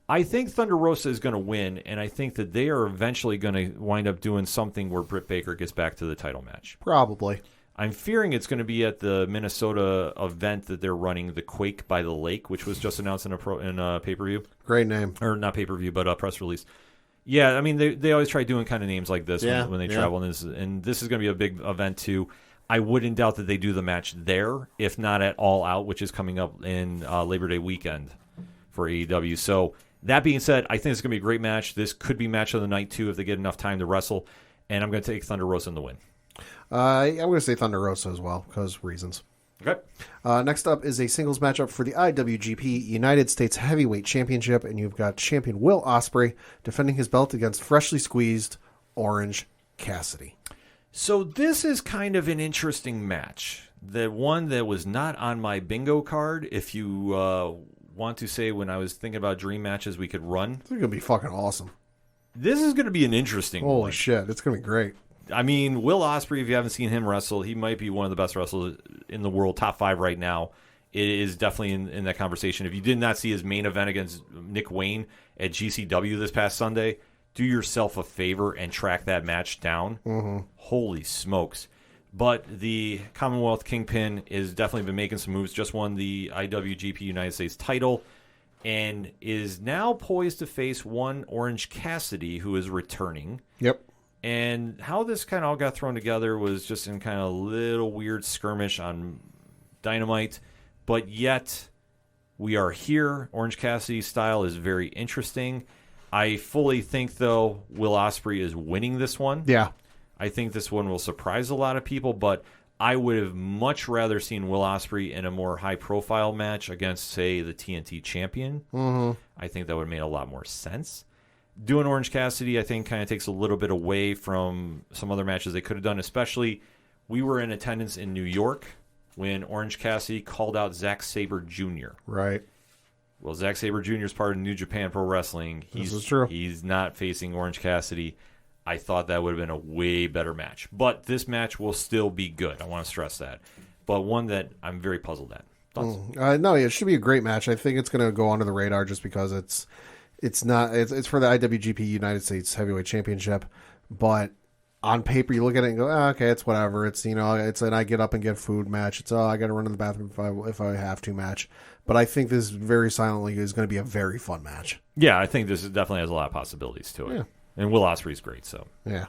I think Thunder Rosa is going to win, and I think that they are eventually going to wind up doing something where Britt Baker gets back to the title match. Probably. I'm fearing it's going to be at the Minnesota event that they're running, the Quake by the Lake, which was just announced in a pay-per-view. Great name. Or not pay-per-view, but a press release. Yeah, I mean, they always try doing kind of names like this when they travel, and this is going to be a big event too. I wouldn't doubt that they do the match there, if not at All Out, which is coming up in Labor Day weekend for AEW. So that being said, I think it's going to be a great match. This could be match of the night too if they get enough time to wrestle, and I'm going to take Thunder Rosa in the win. I'm going to say Thunder Rosa as well because reasons. Okay. Next up is a singles matchup for the IWGP United States Heavyweight Championship, and you've got champion Will Ospreay defending his belt against freshly squeezed Orange Cassidy. So this is kind of an interesting match. The one that was not on my bingo card, if you want to say when I was thinking about dream matches we could run. It's going to be fucking awesome. This is going to be an interesting one. Holy shit, it's going to be great. I mean, Will Ospreay, if you haven't seen him wrestle, he might be one of the best wrestlers in the world, top 5 right now. It is definitely in that conversation. If you did not see his main event against Nick Wayne, at GCW this past Sunday, do yourself a favor and track that match down. Mm-hmm. Holy smokes. But the Commonwealth Kingpin has definitely been making some moves. Just won the IWGP United States title and is now poised to face one Orange Cassidy, who is returning. Yep. And how this kind of all got thrown together was just in kind of a little weird skirmish on Dynamite. But yet, we are here. Orange Cassidy's style is very interesting. I fully think, though, Will Ospreay is winning this one. Yeah. I think this one will surprise a lot of people, but I would have much rather seen Will Ospreay in a more high-profile match against, say, the TNT champion. Mm-hmm. I think that would have made a lot more sense. Doing Orange Cassidy, I think, kind of takes a little bit away from some other matches they could have done, especially we were in attendance in New York when Orange Cassidy called out Zack Sabre Jr. Right. Well, Zack Sabre Jr. is part of New Japan Pro Wrestling. This is true. He's not facing Orange Cassidy. I thought that would have been a way better match. But this match will still be good. I want to stress that. But one that I'm very puzzled at. Thoughts? No, it should be a great match. I think it's going to go under the radar just because it's for the IWGP United States Heavyweight Championship. But on paper, you look at it and go, okay, it's whatever. It's it's an I get up and get food match. It's I got to run to the bathroom if I have to match. But I think this very silently is going to be a very fun match. Yeah, I think this definitely has a lot of possibilities to it. Yeah. And Will Ospreay's great, so yeah,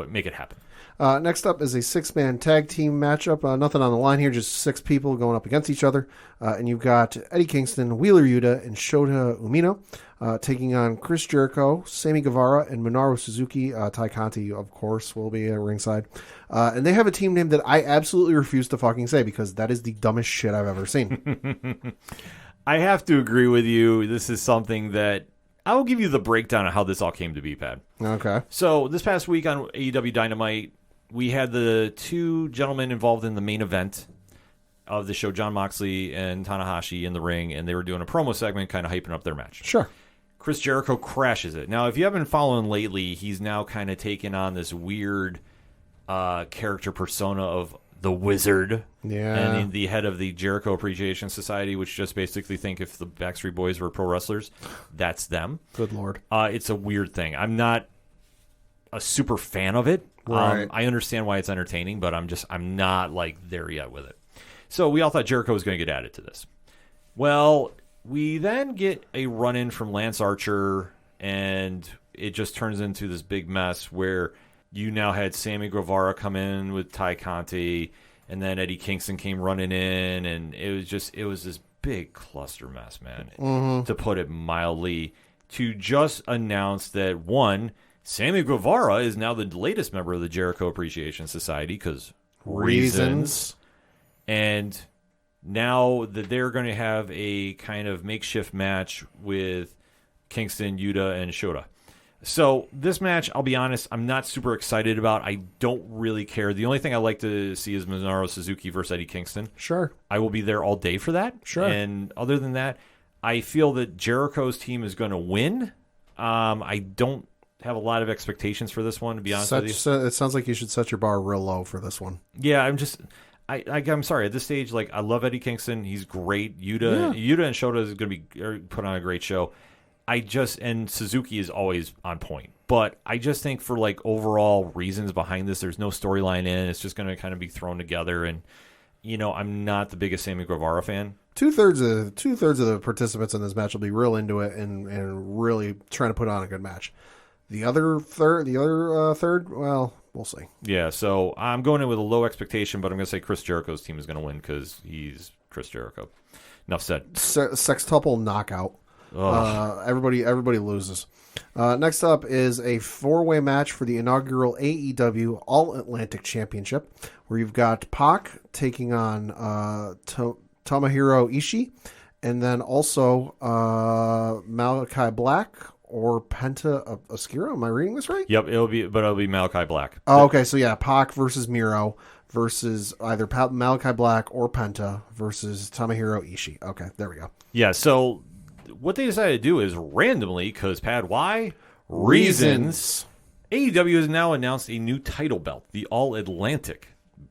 make it happen. Next up is a 6-man tag team matchup. Nothing on the line here, just 6 people going up against each other. And you've got Eddie Kingston, Wheeler Yuta, and Shota Umino taking on Chris Jericho, Sammy Guevara, and Monaro Suzuki. Ty Conti, of course, will be at ringside. And they have a team name that I absolutely refuse to fucking say because that is the dumbest shit I've ever seen. I have to agree with you. This is something that I will give you the breakdown of how this all came to be, Pat. Okay. So this past week on AEW Dynamite, we had the 2 gentlemen involved in the main event of the show, Jon Moxley and Tanahashi in the ring, and they were doing a promo segment kind of hyping up their match. Sure. Chris Jericho crashes it. Now, if you haven't been following lately, he's now kind of taken on this weird character persona of the Wizard. Yeah. And the head of the Jericho Appreciation Society, which just basically think if the Backstreet Boys were pro wrestlers, that's them. Good Lord. It's a weird thing. I'm not a super fan of it. Right. I understand why it's entertaining, but I'm not like there yet with it. So we all thought Jericho was going to get added to this. Well, we then get a run-in from Lance Archer, and it just turns into this big mess where you now had Sammy Guevara come in with Ty Conti, and then Eddie Kingston came running in, and it was this big cluster mess, man, to put it mildly, to just announce that, one, Sammy Guevara is now the latest member of the Jericho Appreciation Society because reasons. And now that they're going to have a kind of makeshift match with Kingston, Yuta, and Shota. So this match, I'll be honest, I'm not super excited about. I don't really care. The only thing I like to see is Monaro Suzuki versus Eddie Kingston. Sure. I will be there all day for that. Sure. And other than that, I feel that Jericho's team is going to win. I don't have a lot of expectations for this one, to be honest with you. It sounds like you should set your bar real low for this one. Yeah, I'm sorry. At this stage, like, I love Eddie Kingston. He's great. Yuta and Shota is going to be put on a great show. And Suzuki is always on point. But I just think for like overall reasons behind this, there's no storyline in. It's just going to kind of be thrown together. And, I'm not the biggest Sammy Guevara fan. Two-thirds of the participants in this match will be real into it and really trying to put on a good match. The other third, well, we'll see. Yeah, so I'm going in with a low expectation, but I'm going to say Chris Jericho's team is going to win because he's Chris Jericho. Enough said. Sextuple knockout. Everybody loses. Next up is a 4-way match for the inaugural AEW All-Atlantic Championship, where you've got Pac taking on Tomohiro Ishii, and then also Malachi Black or Penta Oscuro. Am I reading this right? Yep, it'll be Malachi Black. Oh, okay, so yeah, Pac versus Miro versus either Malachi Black or Penta versus Tomohiro Ishii. Okay, there we go. Yeah, so what they decided to do is randomly, because why? Reasons. AEW has now announced a new title belt, the All-Atlantic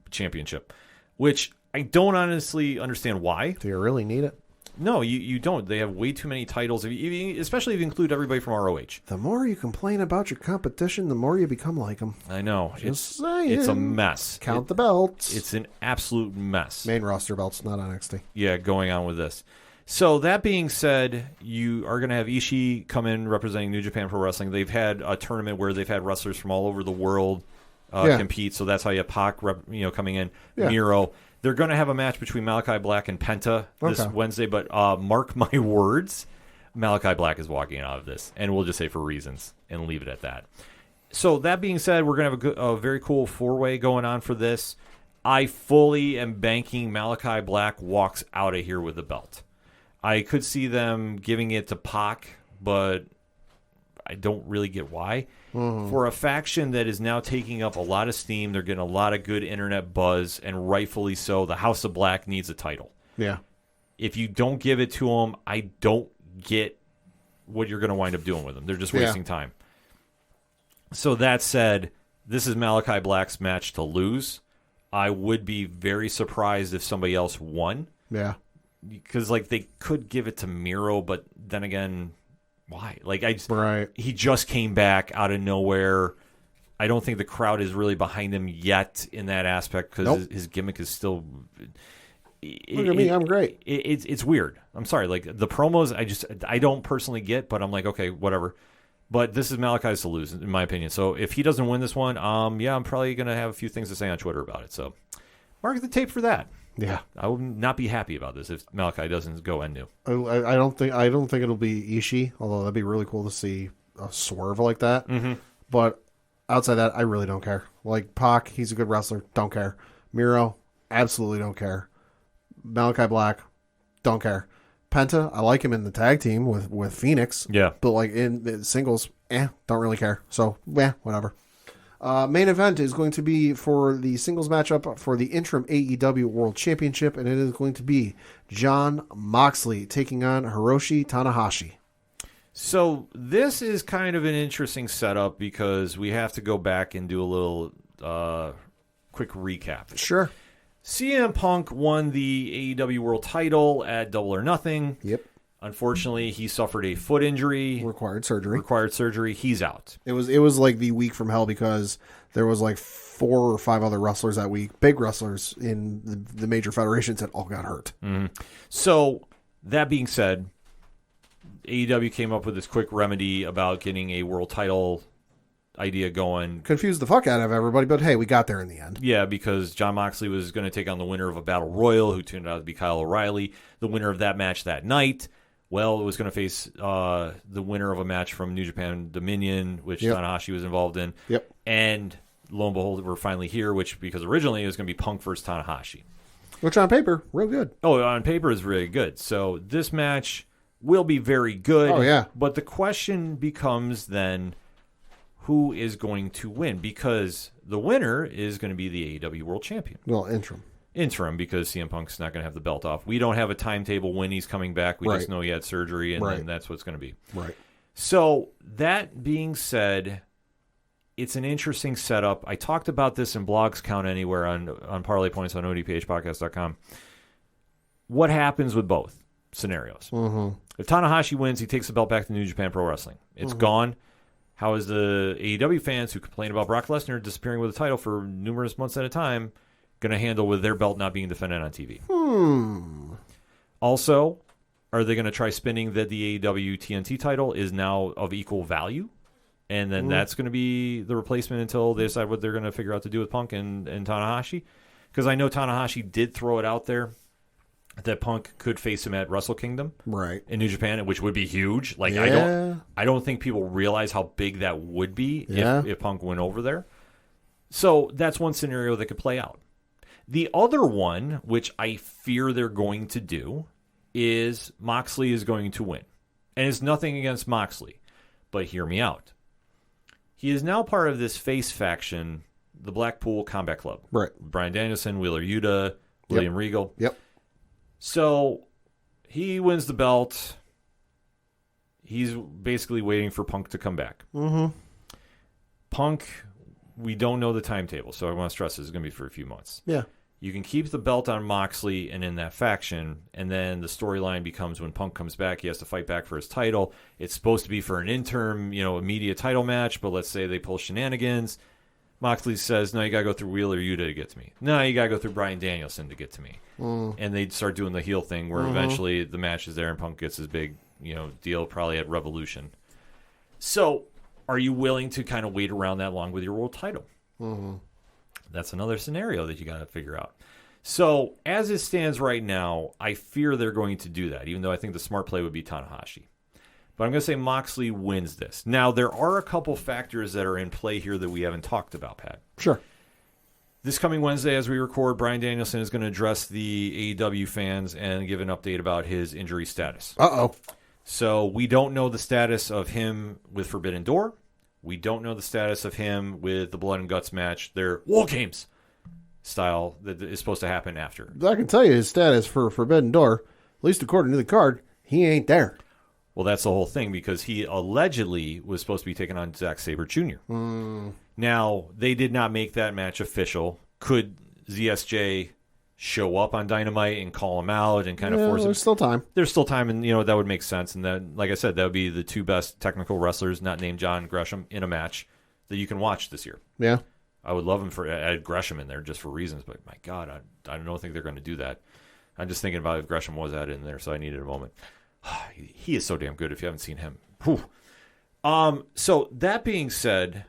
Championship, which I don't honestly understand why. Do you really need it? No, you don't. They have way too many titles, especially if you include everybody from ROH. The more you complain about your competition, the more you become like them. I know. It's a mess. Count the belts. It's an absolute mess. Main roster belts, not NXT. Yeah, going on with this. So that being said, you are going to have Ishii come in representing New Japan Pro Wrestling. They've had a tournament where they've had wrestlers from all over the world compete. So that's how you have Pac coming in, Miro. They're going to have a match between Malachi Black and Penta this Wednesday, but mark my words, Malachi Black is walking out of this, and we'll just say for reasons and leave it at that. So that being said, we're going to have a very cool four-way going on for this. I fully am banking Malachi Black walks out of here with the belt. I could see them giving it to Pac, but I don't really get why. For a faction that is now taking up a lot of steam, they're getting a lot of good internet buzz, and rightfully so. The House of Black needs a title. Yeah. If you don't give it to them, I don't get what you're going to wind up doing with them. They're just wasting time. So that said, this is Malachi Black's match to lose. I would be very surprised if somebody else won. Yeah. Because they could give it to Miro, but then again, why? He just came back out of nowhere. I don't think the crowd is really behind him yet in that aspect because his gimmick is still. Look at me, I'm great. It's weird. I'm sorry. The promos, I don't personally get, but I'm like, okay, whatever. But this is Malachi's to lose, in my opinion. So if he doesn't win this one, I'm probably gonna have a few things to say on Twitter about it. So mark the tape for that. Yeah, I will not be happy about this if Malachi doesn't go new. I don't think it'll be Ishii, although that'd be really cool to see a swerve like that. But outside that, I really don't care. Pac, he's a good wrestler, don't care. Miro, absolutely don't care. Malachi Black, don't care. Penta, I like him in the tag team with Phoenix. Yeah, but in the singles, don't really care. So whatever. Main event is going to be for the singles matchup for the interim AEW World Championship, and it is going to be Jon Moxley taking on Hiroshi Tanahashi. So this is kind of an interesting setup because we have to go back and do a little quick recap. Sure. CM Punk won the AEW World title at Double or Nothing. Yep. Unfortunately, he suffered a foot injury. Required surgery. He's out. It was the week from hell because there was 4 or 5 other wrestlers that week, big wrestlers in the major federations that all got hurt. Mm-hmm. So that being said, AEW came up with this quick remedy about getting a world title idea going. Confused the fuck out of everybody, but hey, we got there in the end. Yeah, because Jon Moxley was going to take on the winner of a battle royal, who turned out to be Kyle O'Reilly. The winner of that match that night, it was going to face the winner of a match from New Japan Dominion, which Tanahashi was involved in. Yep. And lo and behold, we're finally here, because originally it was going to be Punk versus Tanahashi. Which on paper, real good. Oh, on paper is really good. So this match will be very good. Oh, yeah. But the question becomes then, who is going to win? Because the winner is going to be the AEW World Champion. Well, interim, because CM Punk's not going to have the belt off. We don't have a timetable when he's coming back. We just know he had surgery, and then that's what's going to be. Right. So that being said, it's an interesting setup. I talked about this in Blogs Count Anywhere on Parlay Points on ODPHpodcast.com. What happens with both scenarios? Mm-hmm. If Tanahashi wins, he takes the belt back to New Japan Pro Wrestling. It's gone. How is the AEW fans who complain about Brock Lesnar disappearing with a title for numerous months at a time going to handle with their belt not being defended on TV? Also, are they going to try spinning that the AEW TNT title is now of equal value? And then that's going to be the replacement until they decide what they're going to figure out to do with Punk and Tanahashi? Because I know Tanahashi did throw it out there that Punk could face him at Wrestle Kingdom in New Japan, which would be huge. I don't think people realize how big that would be if Punk went over there. So that's one scenario that could play out. The other one, which I fear they're going to do, is Moxley is going to win. And it's nothing against Moxley, but hear me out. He is now part of this face faction, the Blackpool Combat Club. Right. Bryan Danielson, Wheeler Yuta, William Regal. Yep. So he wins the belt. He's basically waiting for Punk to come back. Mm-hmm. Punk, we don't know the timetable, so I want to stress this is going to be for a few months. Yeah. You can keep the belt on Moxley and in that faction, and then the storyline becomes when Punk comes back, he has to fight back for his title. It's supposed to be for an interim, immediate title match, but let's say they pull shenanigans. Moxley says, no, you got to go through Wheeler Yuta to get to me. No, you got to go through Bryan Danielson to get to me. And they'd start doing the heel thing where eventually the match is there and Punk gets his big deal probably at Revolution. So are you willing to kind of wait around that long with your world title? That's another scenario that you got to figure out. So as it stands right now, I fear they're going to do that, even though I think the smart play would be Tanahashi. But I'm going to say Moxley wins this. Now, there are a couple factors that are in play here that we haven't talked about, Pat. Sure. This coming Wednesday, as we record, Bryan Danielson is going to address the AEW fans and give an update about his injury status. Uh-oh. So we don't know the status of him with Forbidden Door. We don't know the status of him with the Blood and Guts match. They're War Games style that is supposed to happen after. I can tell you his status for Forbidden Door, at least according to the card, he ain't there. Well, that's the whole thing because he allegedly was supposed to be taking on Zack Sabre Jr. Now, they did not make that match official. Could ZSJ show up on Dynamite and call him out and kind of force him? There's still time. There's still time, and that would make sense. And then, like I said, that would be the two best technical wrestlers, not named John Gresham, in a match that you can watch this year. Yeah. I would love him for add Gresham in there just for reasons, but my God, I don't think they're going to do that. I'm just thinking about if Gresham was added in there, so I needed a moment. He is so damn good if you haven't seen him. Whew. So that being said,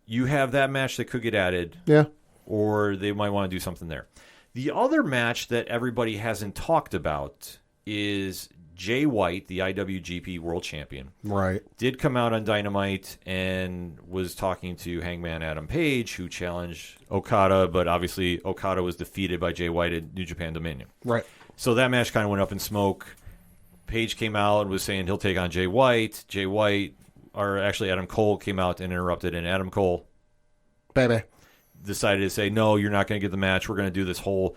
you have that match that could get added. Yeah. Or they might want to do something there. The other match that everybody hasn't talked about is Jay White, the IWGP World Champion. Right. Did come out on Dynamite and was talking to Hangman Adam Page, who challenged Okada, but obviously Okada was defeated by Jay White at New Japan Dominion. Right. So that match kind of went up in smoke. Page came out and was saying he'll take on Jay White. Adam Cole came out and interrupted, and Adam Cole decided to say, no, you're not going to get the match. We're going to do this whole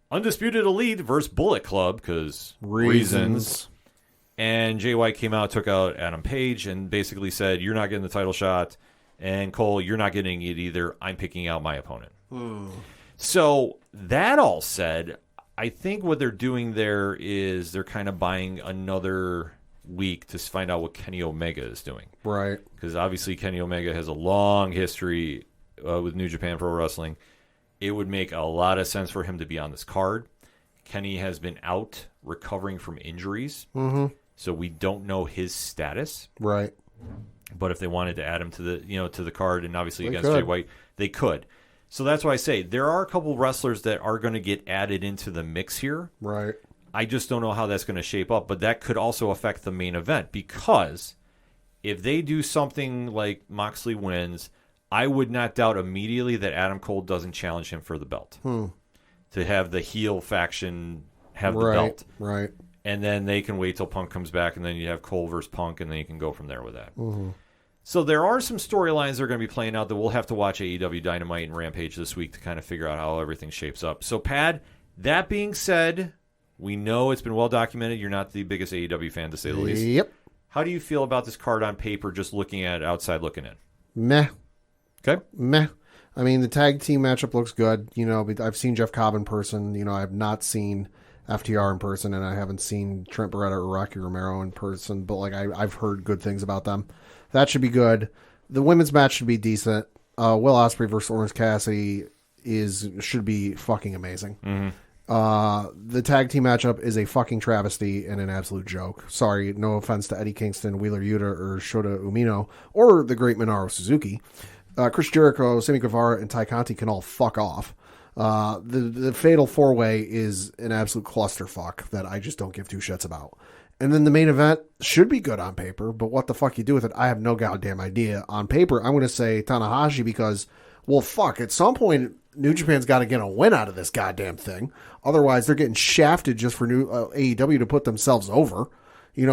Undisputed Elite versus Bullet Club because reasons. And Jay White came out, took out Adam Page, and basically said, you're not getting the title shot. And Cole, you're not getting it either. I'm picking out my opponent. So that all said, I think what they're doing there is they're kind of buying another week to find out what Kenny Omega is doing. Right. Because obviously Kenny Omega has a long history with New Japan Pro Wrestling. It would make a lot of sense for him to be on this card. Kenny has been out recovering from injuries, so we don't know his status. Right. But if they wanted to add him to the card, and obviously They against could. Jay White, they could. So that's why I say there are a couple wrestlers that are going to get added into the mix here. Right. I just don't know how that's going to shape up, but that could also affect the main event because if they do something like Moxley wins, I would not doubt immediately that Adam Cole doesn't challenge him for the belt. To have the heel faction have the belt. Right. And then they can wait till Punk comes back, and then you have Cole versus Punk, and then you can go from there with that. So there are some storylines that are going to be playing out that we'll have to watch AEW Dynamite and Rampage this week to kind of figure out how everything shapes up. So, Pad, that being said, we know it's been well documented. You're not the biggest AEW fan, to say the least. Yep. How do you feel about this card on paper, just looking at it, outside looking in? Meh. Okay. Meh. I mean, the tag team matchup looks good. But I've seen Jeff Cobb in person. I have not seen FTR in person, and I haven't seen Trent Barretta or Rocky Romero in person. But I've heard good things about them. That should be good. The women's match should be decent. Will Ospreay versus Orange Cassidy should be fucking amazing. The tag team matchup is a fucking travesty and an absolute joke. Sorry, no offense to Eddie Kingston, Wheeler Yuta, or Shota Umino, or the great Monaro Suzuki. Chris Jericho, Sammy Guevara, and Ty Conti can all fuck off. The Fatal 4-Way is an absolute clusterfuck that I just don't give two shits about. And then the main event should be good on paper, but what the fuck you do with it, I have no goddamn idea. On paper, I'm going to say Tanahashi because, well, fuck, at some point, New Japan's got to get a win out of this goddamn thing. Otherwise, they're getting shafted just for AEW to put themselves over.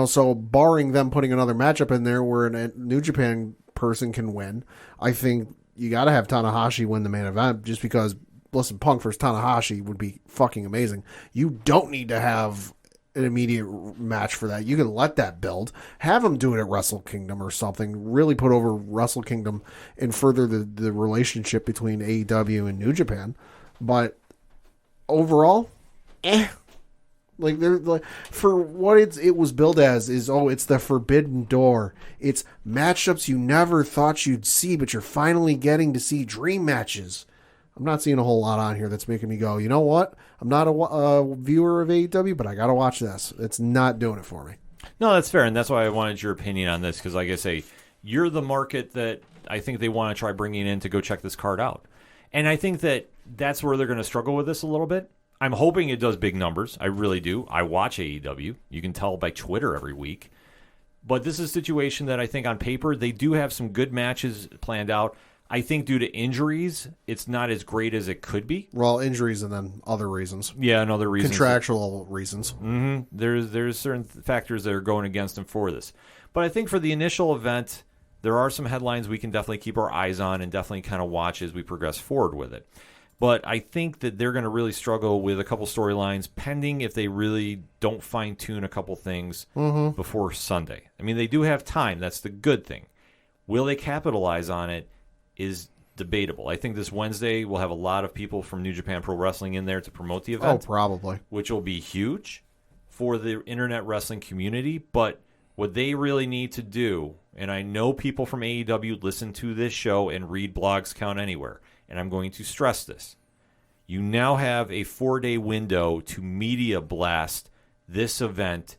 So barring them putting another matchup in there where a New Japan person can win, I think you got to have Tanahashi win the main event just because, listen, Punk versus Tanahashi would be fucking amazing. You don't need to have an immediate match for that. You can let that build. Have them do it at Wrestle Kingdom or something. Really put over Wrestle Kingdom and further the relationship between AEW and New Japan. But overall, Like they're like for what it was billed as is it's the forbidden door. It's matchups you never thought you'd see, but you're finally getting to see dream matches. I'm not seeing a whole lot on here that's making me go, you know what? I'm not a viewer of AEW, but I got to watch this. It's not doing it for me. No, that's fair, and that's why I wanted your opinion on this, because like I say, you're the market that I think they want to try bringing in to go check this card out. And I think that's where they're going to struggle with this a little bit. I'm hoping it does big numbers. I really do. I watch AEW. You can tell by Twitter every week. But this is a situation that I think on paper, they do have some good matches planned out. I think due to injuries, it's not as great as it could be. Well, injuries and then other reasons. Yeah, and other reasons. Contractual reasons. Mm-hmm. There's certain factors that are going against them for this. But I think for the initial event, there are some headlines we can definitely keep our eyes on and definitely kind of watch as we progress forward with it. But I think that they're going to really struggle with a couple storylines pending if they really don't fine-tune a couple things before Sunday. I mean, they do have time. That's the good thing. Will they capitalize on it is debatable. I think this Wednesday we'll have a lot of people from New Japan Pro Wrestling in there to promote the event. Oh, probably. Which will be huge for the internet wrestling community. But what they really need to do, and I know people from AEW listen to this show and read blogs count anywhere, and I'm going to stress this. You now have a 4-day window to media blast this event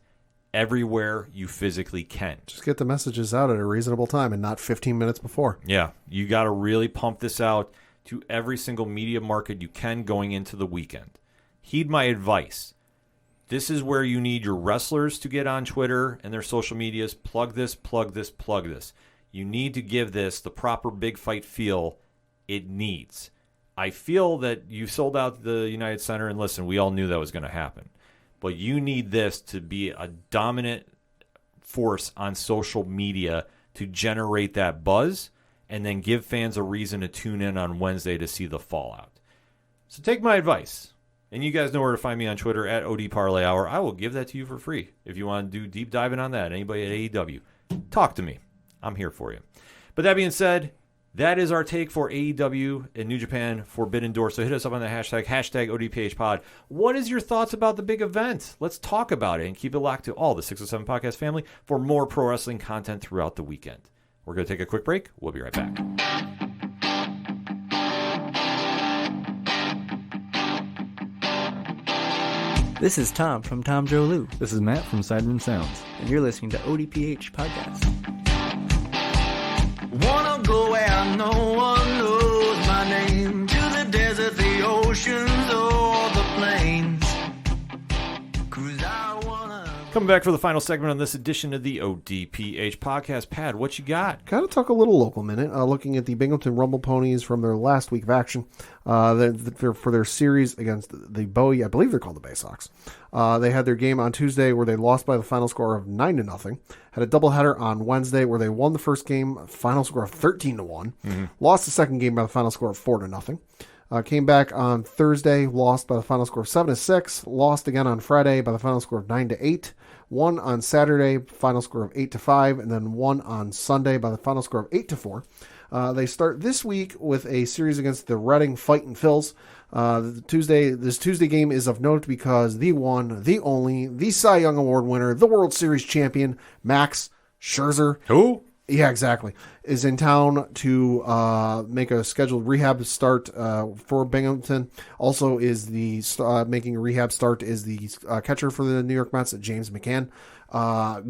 everywhere you physically can. Just get the messages out at a reasonable time and not 15 minutes before. Yeah, you got to really pump this out to every single media market you can going into the weekend. Heed my advice. This is where you need your wrestlers to get on Twitter and their social medias. Plug this, plug this, plug this. You need to give this the proper big fight feel it needs. I feel that you sold out the United Center, and listen, we all knew that was going to happen. But you need this to be a dominant force on social media to generate that buzz and then give fans a reason to tune in on Wednesday to see the fallout. So take my advice. And you guys know where to find me on Twitter at ODParlayHour. I will give that to you for free. If you want to do deep diving on that, anybody at AEW, talk to me. I'm here for you. But that being said, that is our take for AEW and New Japan Forbidden Door. So hit us up on the hashtag ODPHpod. What is your thoughts about the big event? Let's talk about it and keep it locked to all the 607 Podcast family for more pro wrestling content throughout the weekend. We're going to take a quick break. We'll be right back. This is Tom from Tom Joe Lou, This is Matt from Sideroom Sounds. and you're listening to ODPH Podcast. Wanna go where no one knows my name, to the desert, the oceans, or the plains. 'Cause I wanna... Coming back for the final segment on this edition of the ODPH Podcast. Pad, what you got? Kind of talk a little local minute, looking at the Binghamton Rumble Ponies from their last week of action for their series against the Bowie. I believe they're called the Bay Sox. They had their game on Tuesday where they lost by the final score of 9-0. Had a doubleheader on Wednesday where they won the first game, final score of 13-1. Lost the second game by the final score of 4-0. Came back on Thursday, lost by the final score of 7-6. Lost again on Friday by the final score of 9-8. Won on Saturday, final score of 8-5, and then won on Sunday by the final score of 8-4. They start this week with a series against the Reading Fightin' Phils. This Tuesday game is of note because the one, the only, the Cy Young Award winner, the World Series champion, Max Scherzer. Who? Yeah, exactly. Is in town to make a scheduled rehab start for Binghamton. Also, is the making a rehab start is the catcher for the New York Mets, James McCann.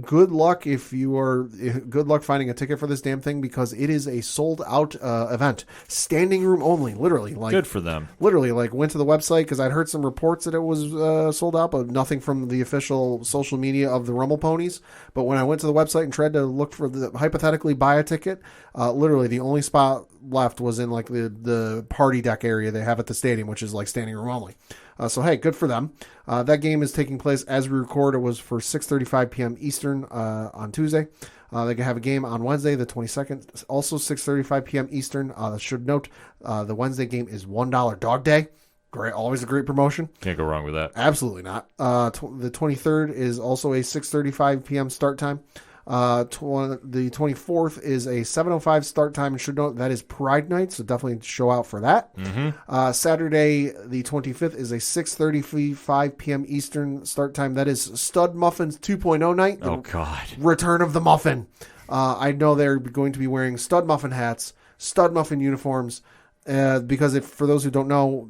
Good luck good luck finding a ticket for this damn thing because it is a sold out event, standing room only. Literally, like Good for them. Literally, like went to the website because I'd heard some reports that it was sold out, but nothing from the official social media of the Rumble Ponies. But when I went to the website and tried to look for hypothetically buy a ticket, literally the only spot left was in like the party deck area they have at the stadium, which is like standing room only. So hey, good for them. That game is taking place as we record. It was for 6:35 p.m. Eastern on Tuesday. They can have a game on Wednesday, the 22nd, also 6:35 p.m. Eastern. Should note the Wednesday game is $1 Dog Day. Great, always a great promotion. Can't go wrong with that. Absolutely not. The 23rd is also a 6:35 p.m. start time. The 24th is a 7:05 start time, and should note that is Pride Night, so definitely show out for that. Saturday, the 25th, is a 6:35 p.m. Eastern start time. That is Stud Muffins 2.0 night. Oh, God. Return of the Muffin. I know they're going to be wearing Stud Muffin hats, Stud Muffin uniforms, because for those who don't know,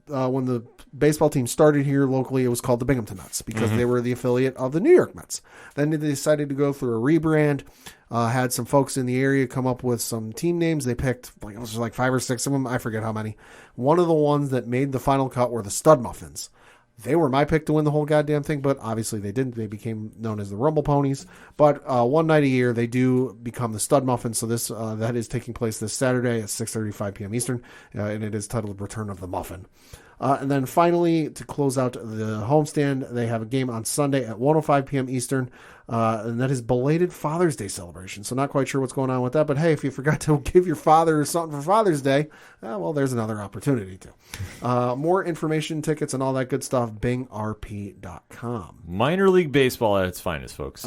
when the baseball team started here locally, it was called the Binghamton Mets because they were the affiliate of the New York Mets. Then they decided to go through a rebrand, had some folks in the area come up with some team names. They picked, it was like 5 or 6 of them. I forget how many. One of the ones that made the final cut were the Stud Muffins. They were my pick to win the whole goddamn thing, but obviously they didn't. They became known as the Rumble Ponies. But one night a year, they do become the Stud Muffins. So this that is taking place this Saturday at 6:35 p.m. Eastern, and it is titled Return of the Muffin. And then finally, to close out the homestand, they have a game on Sunday at 1:05 p.m. Eastern, and that is belated Father's Day celebration. So not quite sure what's going on with that, but hey, if you forgot to give your father something for Father's Day, well, there's another opportunity to. More information, tickets, and all that good stuff, bingrp.com. Minor League Baseball at its finest, folks.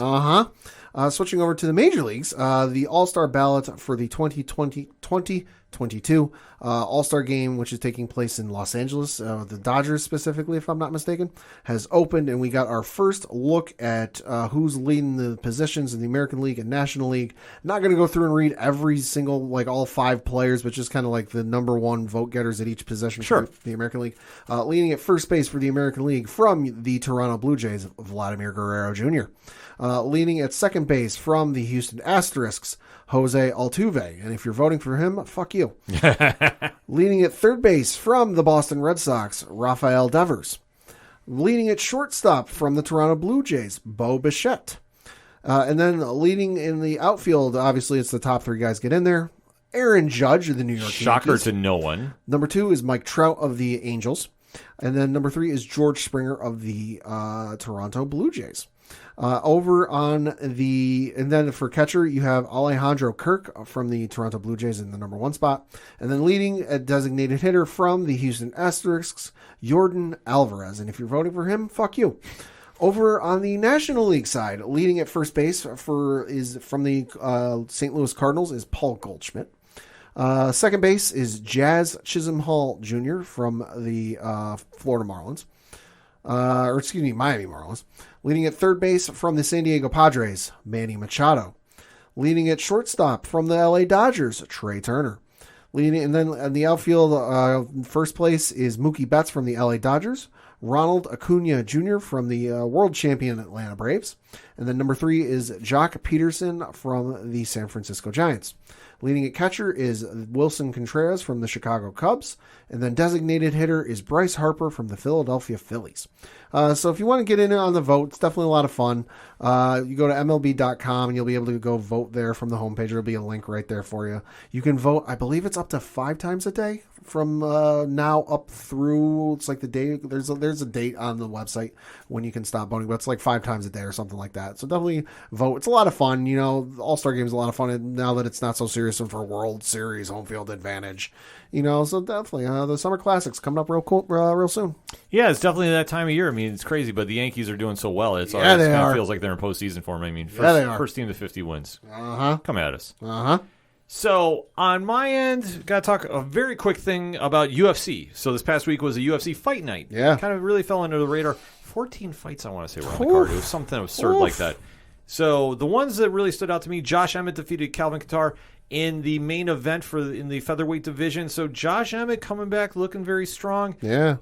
Switching over to the major leagues, the All-Star ballot for the 2022 All-Star game, which is taking place in Los Angeles, the Dodgers specifically, if I'm not mistaken, has opened, and we got our first look at who's leading the positions in the American League and National League. Not going to go through and read every single, all 5 players, but just kind of like the number one vote getters at each position for the American League. Leading at first base for the American League from the Toronto Blue Jays, Vladimir Guerrero Jr. Leading at second base from the Houston Asterisks, Jose Altuve. And if you're voting for him, fuck you. Leading at third base from the Boston Red Sox, Rafael Devers. Leading at shortstop from the Toronto Blue Jays, Bo Bichette. And then leading in the outfield, obviously it's the top 3 guys get in there. Aaron Judge of the New York Shocker Yankees. to no one. Number 2 is Mike Trout of the Angels. And then number 3 is George Springer of the Toronto Blue Jays. And then for catcher, you have Alejandro Kirk from the Toronto Blue Jays in the number 1 spot. And then leading a designated hitter from the Houston Asterisks, Yordan Alvarez. And if you're voting for him, fuck you. Over on the National League side, leading at first base is from the St. Louis Cardinals is Paul Goldschmidt. Second base is Jazz Chisholm Hall Jr. from the Miami Marlins. Leading at third base from the San Diego Padres, Manny Machado. Leading at shortstop from the LA Dodgers, Trey Turner. And then in the outfield, first place is Mookie Betts from the LA Dodgers. Ronald Acuna Jr. from the world champion Atlanta Braves. And then number 3 is Jock Peterson from the San Francisco Giants. Leading at catcher is Wilson Contreras from the Chicago Cubs. And then designated hitter is Bryce Harper from the Philadelphia Phillies. So if you want to get in on the vote, it's definitely a lot of fun. You go to MLB.com and you'll be able to go vote there from the homepage. There'll be a link right there for you. You can vote, I believe it's up to 5 times a day from now up through, it's like the day, there's a date on the website when you can stop voting, but it's like 5 times a day or something like that. So definitely vote. It's a lot of fun. The All-Star Game is a lot of fun, and now that it's not so serious and for World Series home field advantage. So definitely the Summer Classics coming up real soon. Yeah, it's definitely that time of year. I mean, it's crazy, but the Yankees are doing so well. It feels like they're in postseason form. I mean, first team to 50 wins. Come at us. So on my end, got to talk a very quick thing about UFC. So this past week was a UFC fight night. Yeah. Kind of really fell under the radar. 14 fights, I want to say, were on the card. It was something absurd like that. So the ones that really stood out to me, Josh Emmett defeated Calvin Kattar in the main event in the featherweight division. So Josh Emmett coming back looking very strong. Yeah.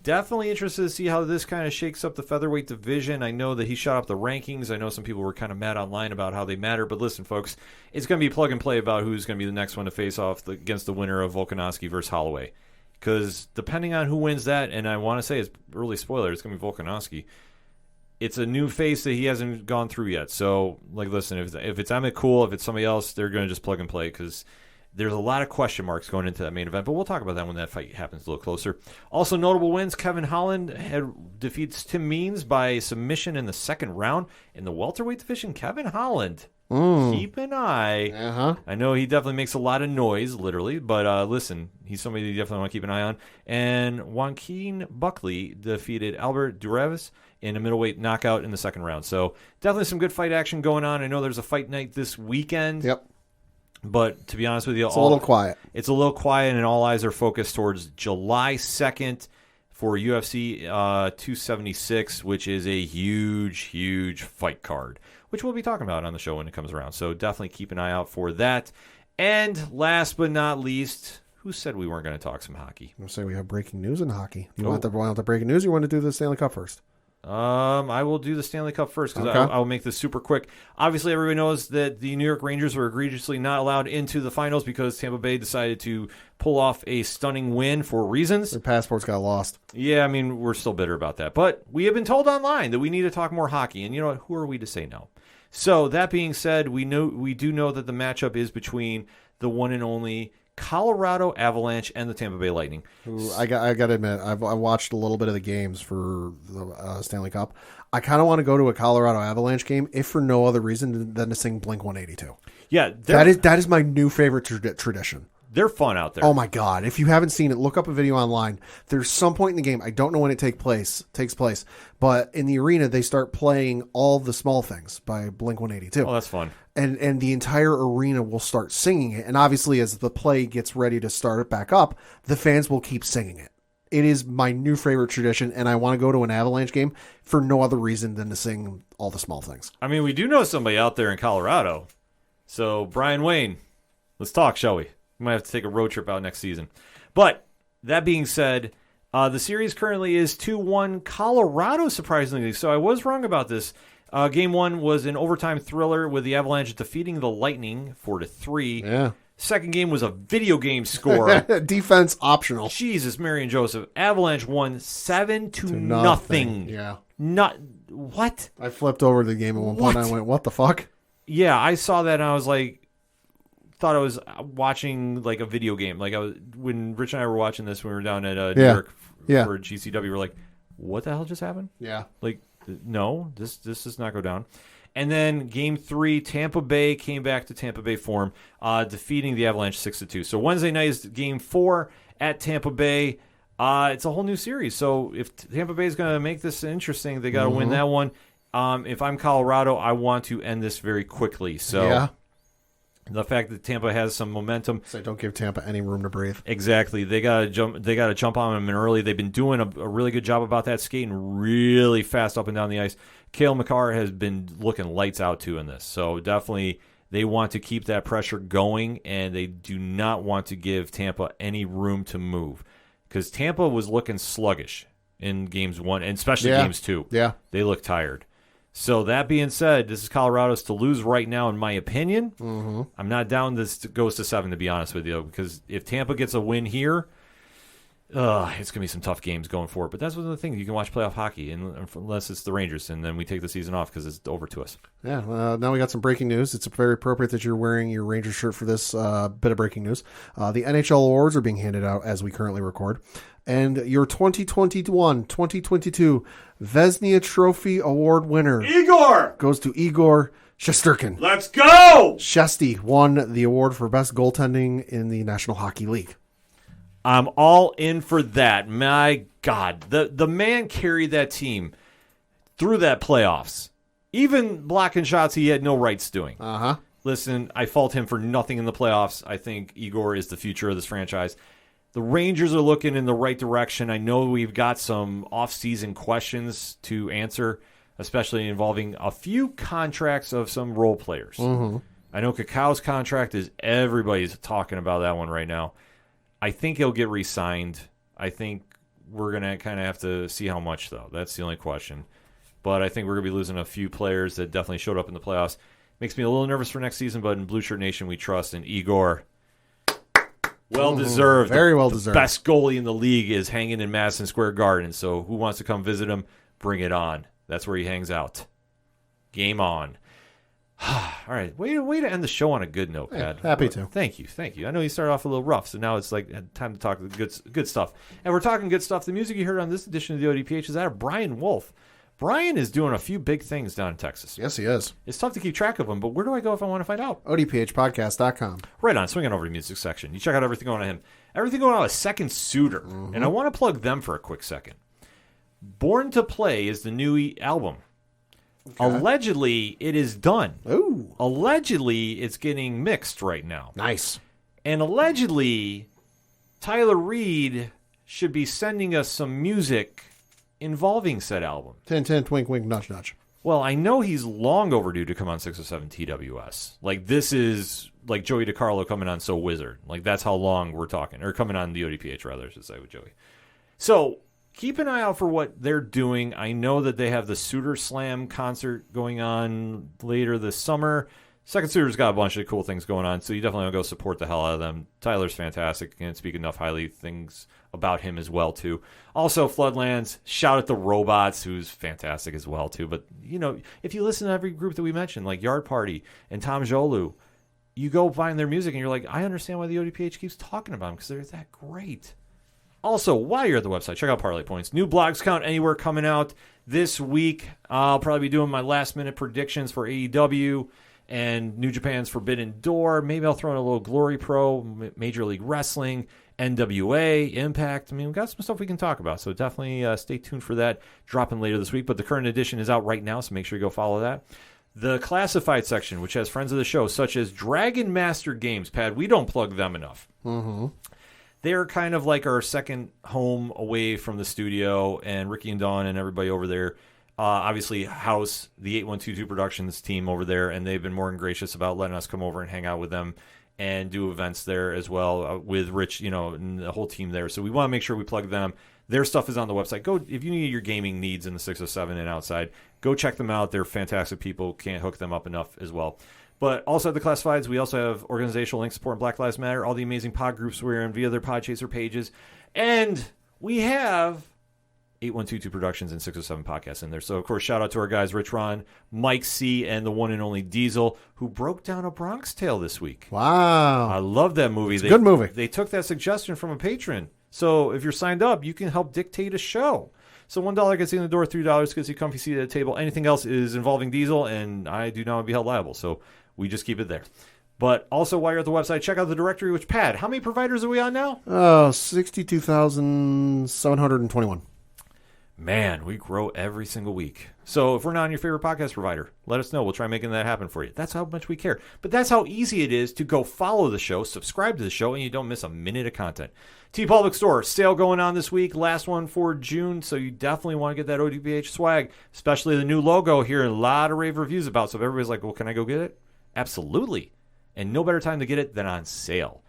Definitely interested to see how this kind of shakes up the featherweight division. I know that he shot up the rankings. I know some people were kind of mad online about how they matter. But listen, folks, it's going to be plug and play about who's going to be the next one to face off against the winner of Volkanovski versus Holloway. Because depending on who wins that, and I want to say, it's early spoiler, it's going to be Volkanovski. It's a new face that he hasn't gone through yet. So, listen, if it's Emmett, cool. If it's somebody else, they're going to just plug and play because there's a lot of question marks going into that main event. But we'll talk about that when that fight happens a little closer. Also, notable wins. Kevin Holland defeats Tim Means by submission in the second round. In the welterweight division, Kevin Holland Keep an eye. Uh-huh. I know he definitely makes a lot of noise, literally, but listen, he's somebody you definitely want to keep an eye on. And Joaquin Buckley defeated Albert Durevis in a middleweight knockout in the second round. So definitely some good fight action going on. I know there's a fight night this weekend. Yep. But to be honest with you, It's a little quiet. It's a little quiet, and all eyes are focused towards July 2nd for UFC 276, which is a huge, huge fight card, which we'll be talking about on the show when it comes around. So definitely keep an eye out for that. And last but not least, who said we weren't going to talk some hockey? I'm going to say we have breaking news in hockey. You want the breaking news, or you want to do the Stanley Cup first? I will do the Stanley Cup first because Okay. I'll make this super quick. Obviously, everybody knows that the New York Rangers were egregiously not allowed into the finals because Tampa Bay decided to pull off a stunning win for reasons. Their passports got lost. Yeah, I mean, we're still bitter about that. But we have been told online that we need to talk more hockey, and you know what? Who are we to say no? So that being said, we do know that the matchup is between the one and only Colorado Avalanche and the Tampa Bay Lightning. Ooh, I got to admit, I watched a little bit of the games for the Stanley Cup. I kind of want to go to a Colorado Avalanche game, if for no other reason than to sing Blink-182. Yeah, That is my new favorite tradition. they're fun out there. Oh my God. If you haven't seen it, look up a video online. There's some point in the game, I don't know when it takes place, but in the arena, they start playing All the Small Things by Blink-182. Oh, that's fun. And the entire arena will start singing it. And obviously, as the play gets ready to start it back up, the fans will keep singing it. It is my new favorite tradition, and I want to go to an Avalanche game for no other reason than to sing All the Small Things. I mean, we do know somebody out there in Colorado. So, Brian Wayne, let's talk, shall we? We might have to take a road trip out next season. But that being said, the series currently is 2-1 Colorado, surprisingly. So I was wrong about this. Game 1 was an overtime thriller with the Avalanche defeating the Lightning 4-3. Yeah. Second game was a video game score. Defense optional. Jesus, Mary and Joseph. Avalanche won 7-0. Yeah. What? I flipped over the game at one point. I went, what the fuck? Yeah, I saw that and I was like, thought I was watching like a video game. Like when Rich and I were watching this when we were down at New York for GCW, we were like, what the hell just happened? Yeah. Like, no, this does not go down. And then Game 3, Tampa Bay came back to Tampa Bay form, defeating the Avalanche 6-2. So Wednesday night is Game 4 at Tampa Bay. It's a whole new series. So if Tampa Bay is going to make this interesting, they got to win that one. If I'm Colorado, I want to end this very quickly. So the fact that Tampa has some momentum, so don't give Tampa any room to breathe. Exactly. They got to jump on them early. They've been doing a really good job about that, skating really fast up and down the ice. Cale Makar has been looking lights out too in this. So definitely they want to keep that pressure going, and they do not want to give Tampa any room to move because Tampa was looking sluggish in Games 1 and especially Games 2. Yeah. They look tired. So that being said, this is Colorado's to lose right now, in my opinion. Mm-hmm. I'm not down this goes to 7, to be honest with you, because if Tampa gets a win here, it's going to be some tough games going forward. But that's one of the things. You can watch playoff hockey unless it's the Rangers, and then we take the season off because it's over to us. Yeah, now we got some breaking news. It's very appropriate that you're wearing your Rangers shirt for this bit of breaking news. The NHL awards are being handed out as we currently record. And your 2021-2022 Vezina Trophy Award winner Igor goes to Igor Shesterkin. Let's go! Shesty won the award for best goaltending in the National Hockey League. I'm all in for that. My God, the man carried that team through that playoffs. Even blocking shots he had no rights doing. Uh-huh. Listen, I fault him for nothing in the playoffs. I think Igor is the future of this franchise. The Rangers are looking in the right direction. I know we've got some off-season questions to answer, especially involving a few contracts of some role players. Mm-hmm. I know Kakau's contract is everybody's talking about that one right now. I think he'll get re-signed. I think we're going to kind of have to see how much, though. That's the only question. But I think we're going to be losing a few players that definitely showed up in the playoffs. Makes me a little nervous for next season, but in Blue Shirt Nation, we trust. And Igor, well-deserved. Very well-deserved. The best goalie in the league is hanging in Madison Square Garden. So who wants to come visit him? Bring it on. That's where he hangs out. Game on. All right, way to end the show on a good note, Pat. Happy to. Thank you. I know you started off a little rough, so now it's like time to talk good stuff. And we're talking good stuff. The music you heard on this edition of the ODPH is that of Brian Wolf. Brian is doing a few big things down in Texas. Yes, he is. It's tough to keep track of them, but where do I go if I want to find out? ODPHpodcast.com. Right on. Swinging over to the music section. You check out everything going on him. Everything going on with Second Suitor. And I want to plug them for a quick second. Born to Play is the new album. Okay. Allegedly, it is done. Ooh. Allegedly, it's getting mixed right now. Nice. And allegedly, Tyler Reed should be sending us some music involving said album. 10-10, twink, wink, nudge, nudge. Well, I know he's long overdue to come on 607 TWS. Like, this is like Joey DiCarlo coming on So Wizard. Like, that's how long we're talking. Or coming on the ODPH, rather, I should say, with Joey. So, keep an eye out for what they're doing. I know that they have the Suitor Slam concert going on later this summer. Second Suitor's got a bunch of cool things going on, so you definitely want to go support the hell out of them. Tyler's fantastic. Can't speak enough highly things about him as well, too. Also, Floodlands, shout out the Robots, who's fantastic as well, too. But, you know, if you listen to every group that we mentioned, like Yard Party and Tom Jolu, you go find their music and you're like, I understand why the ODPH keeps talking about them, because they're that great. Also, while you're at the website, check out Parlay Points. New Blogs Count Anywhere coming out this week. I'll probably be doing my last-minute predictions for AEW and New Japan's Forbidden Door. Maybe I'll throw in a little Glory Pro, Major League Wrestling, NWA, Impact. I mean, we've got some stuff we can talk about, so definitely stay tuned for that. Dropping later this week, but the current edition is out right now, so make sure you go follow that. The Classified section, which has friends of the show, such as Dragon Master Games. Pad, we don't plug them enough. Mm-hmm. They're kind of like our second home away from the studio, and Ricky and Dawn and everybody over there obviously house the 8122 Productions team over there, and they've been more than gracious about letting us come over and hang out with them and do events there as well with Rich, you know, and the whole team there. So we want to make sure we plug them. Their stuff is on the website. Go if you need your gaming needs in the 607 and outside, go check them out. They're fantastic people. Can't hook them up enough as well. But also at the Classifieds, we also have organizational links supporting Black Lives Matter, all the amazing pod groups we're in via their Podchaser pages. And we have 8122 Productions and 607 Podcasts in there. So, of course, shout out to our guys, Rich Ron, Mike C., and the one and only Diesel, who broke down A Bronx Tale this week. Wow. I love that movie. It's a good movie. They took that suggestion from a patron. So if you're signed up, you can help dictate a show. So $1 gets you in the door, $3 gets you a comfy seat at the table. Anything else is involving Diesel, and I do not want to be held liable. So we just keep it there. But also, while you're at the website, check out the directory, which, Pat, how many providers are we on now? 62,721. Man, we grow every single week. So if we're not on your favorite podcast provider, let us know. We'll try making that happen for you. That's how much we care. But that's how easy it is to go follow the show, subscribe to the show, and you don't miss a minute of content. TeePublic Store, sale going on this week. Last one for June, so you definitely want to get that ODPH swag, especially the new logo here. A lot of rave reviews about, so if everybody's like, well, can I go get it? Absolutely. And no better time to get it than on sale.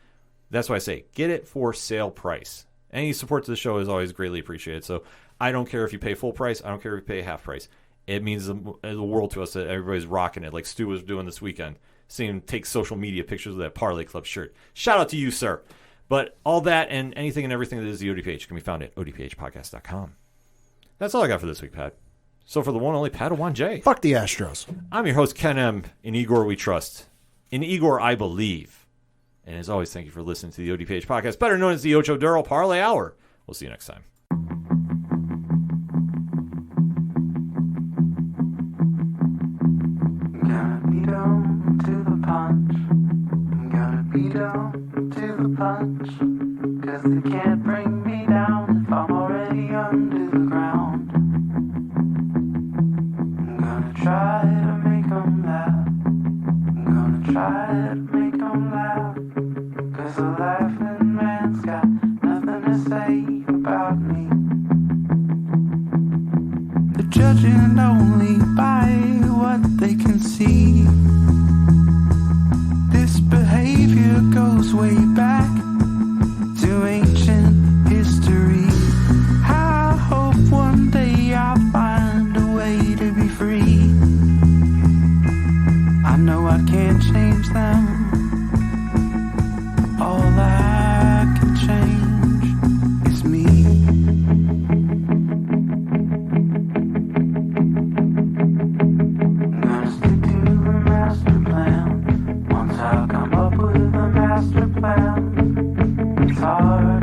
That's why I say, get it for sale price. Any support to the show is always greatly appreciated. So I don't care if you pay full price. I don't care if you pay half price. It means the world to us that everybody's rocking it like Stu was doing this weekend. Seeing him take social media pictures of that Parlay Club shirt. Shout out to you, sir. But all that and anything and everything that is the ODPH can be found at ODPHpodcast.com. That's all I got for this week, Pat. So for the one and only Padawan J. Fuck the Astros. I'm your host, Ken M. In Igor we trust. In Igor I believe. And as always, thank you for listening to the ODPH podcast, better known as the Ocho Duro Parlay Hour. We'll see you next time. Gotta be down to the punch. Gotta be down to the punch. 'Cause they can't bring me down if I'm already under the ground. I'm gonna try to make them laugh. I'm gonna try to make them laugh. 'Cause the laughing man's got nothing to say about me. They're judging only by what they can see. This behavior goes way back to ancient history. I hope one day I'll find a way to be free. I know I can't change them. All I can change is me. I'm gonna stick to the master plan. Once I come up with a master plan, it's hard.